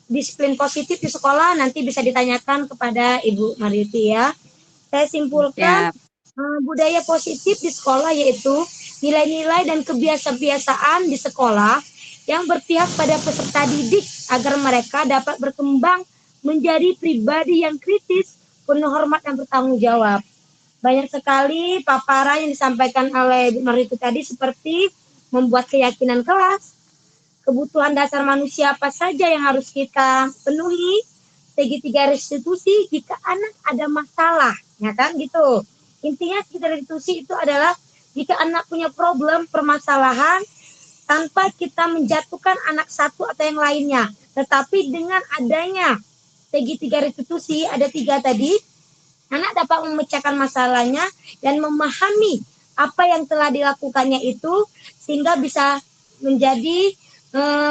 disiplin positif di sekolah, nanti bisa ditanyakan kepada Ibu Maryuti ya. Saya simpulkan budaya positif di sekolah yaitu nilai-nilai dan kebiasaan-kebiasaan di sekolah yang berpihak pada peserta didik agar mereka dapat berkembang menjadi pribadi yang kritis, penuh hormat dan bertanggung jawab. Banyak sekali paparan yang disampaikan oleh Bu Maryuti tadi seperti membuat keyakinan kelas, kebutuhan dasar manusia apa saja yang harus kita penuhi, segitiga restitusi jika anak ada masalah, ya kan gitu. Intinya segitiga restitusi itu adalah jika anak punya problem, permasalahan, tanpa kita menjatuhkan anak satu atau yang lainnya, tetapi dengan adanya segitiga restitusi, ada 3 tadi, anak dapat memecahkan masalahnya dan memahami apa yang telah dilakukannya itu, sehingga bisa menjadi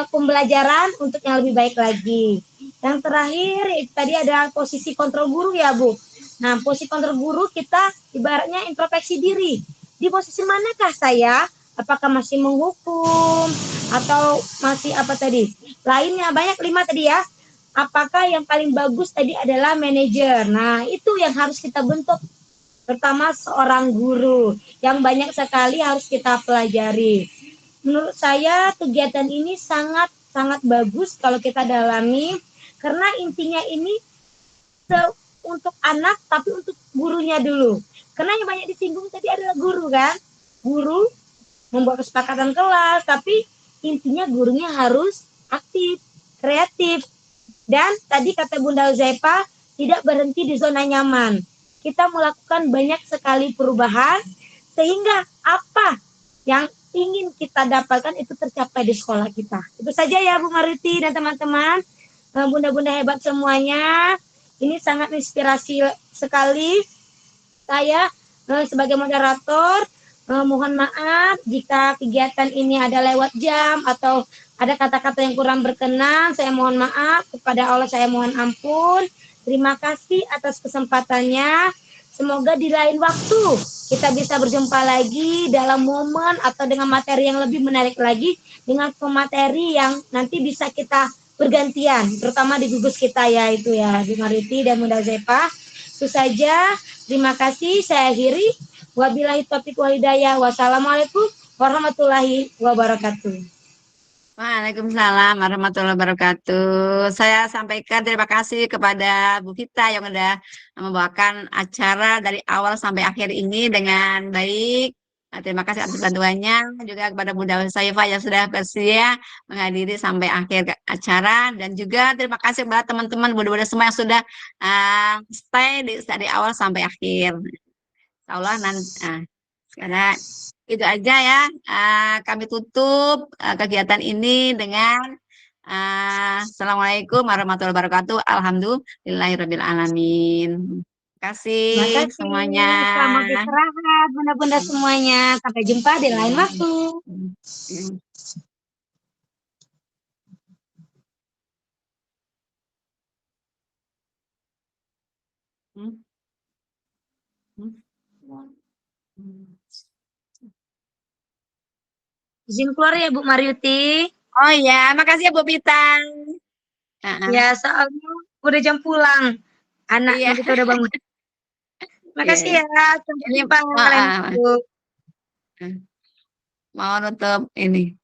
pembelajaran untuk yang lebih baik lagi. Yang terakhir itu tadi ada posisi kontrol guru ya Bu. Nah, posisi kontrol guru kita ibaratnya introspeksi diri. Di posisi manakah saya? Apakah masih menghukum atau masih apa tadi? Lainnya banyak 5 tadi ya. Apakah yang paling bagus tadi adalah manajer. Nah, itu yang harus kita bentuk. Pertama seorang guru yang banyak sekali harus kita pelajari. Menurut saya kegiatan ini sangat bagus kalau kita dalami, karena intinya ini untuk anak tapi untuk gurunya dulu. Karena yang banyak disinggung tadi adalah guru kan. Guru membuat kesepakatan kelas, tapi intinya gurunya harus aktif, kreatif. Dan tadi kata Bunda Uzaifa, tidak berhenti di zona nyaman. kita melakukan banyak sekali perubahan sehingga apa yang ingin kita dapatkan itu tercapai di sekolah kita. Itu saja ya Bu Mariti dan teman-teman, bunda-bunda hebat semuanya. Ini sangat inspirasi sekali. Saya sebagai moderator mohon maaf jika kegiatan ini ada lewat jam atau ada kata-kata yang kurang berkenan. Saya mohon maaf, kepada Allah saya mohon ampun. Terima kasih atas kesempatannya. Semoga di lain waktu kita bisa berjumpa lagi dalam momen atau dengan materi yang lebih menarik lagi, dengan pemateri yang nanti bisa kita bergantian, terutama di gugus kita ya, itu ya, Bu Mariti dan Bunda Zepa. Itu saja. Terima kasih. Saya akhiri. Wabillahi taufiq wal hidayah. Wassalamualaikum warahmatullahi wabarakatuh. Waalaikumsalam warahmatullahi wabarakatuh. Saya sampaikan terima kasih kepada Bu Vita yang sudah membawakan acara dari awal sampai akhir ini dengan baik. Terima kasih atas bantuannya, juga kepada Bunda Saifah yang sudah bersedia menghadiri sampai akhir acara, dan juga terima kasih kepada teman-teman bunda-bunda semua yang sudah stay dari awal sampai akhir. Insya Allah nanti, karena itu aja ya. Kami tutup kegiatan ini dengan Assalamualaikum warahmatullahi wabarakatuh. Alhamdulillahirabbil alamin. Terima kasih semuanya. Selamat istirahat bunda-bunda semuanya. Sampai jumpa di lain waktu. Izin keluar ya Bu Mariuti. Oh ya, makasih ya Bu Pita. Ya, soalnya udah jam pulang. Anak Iya. kita udah bangun. Makasih ya. Sampai Ini jumpa. mau nutup ini.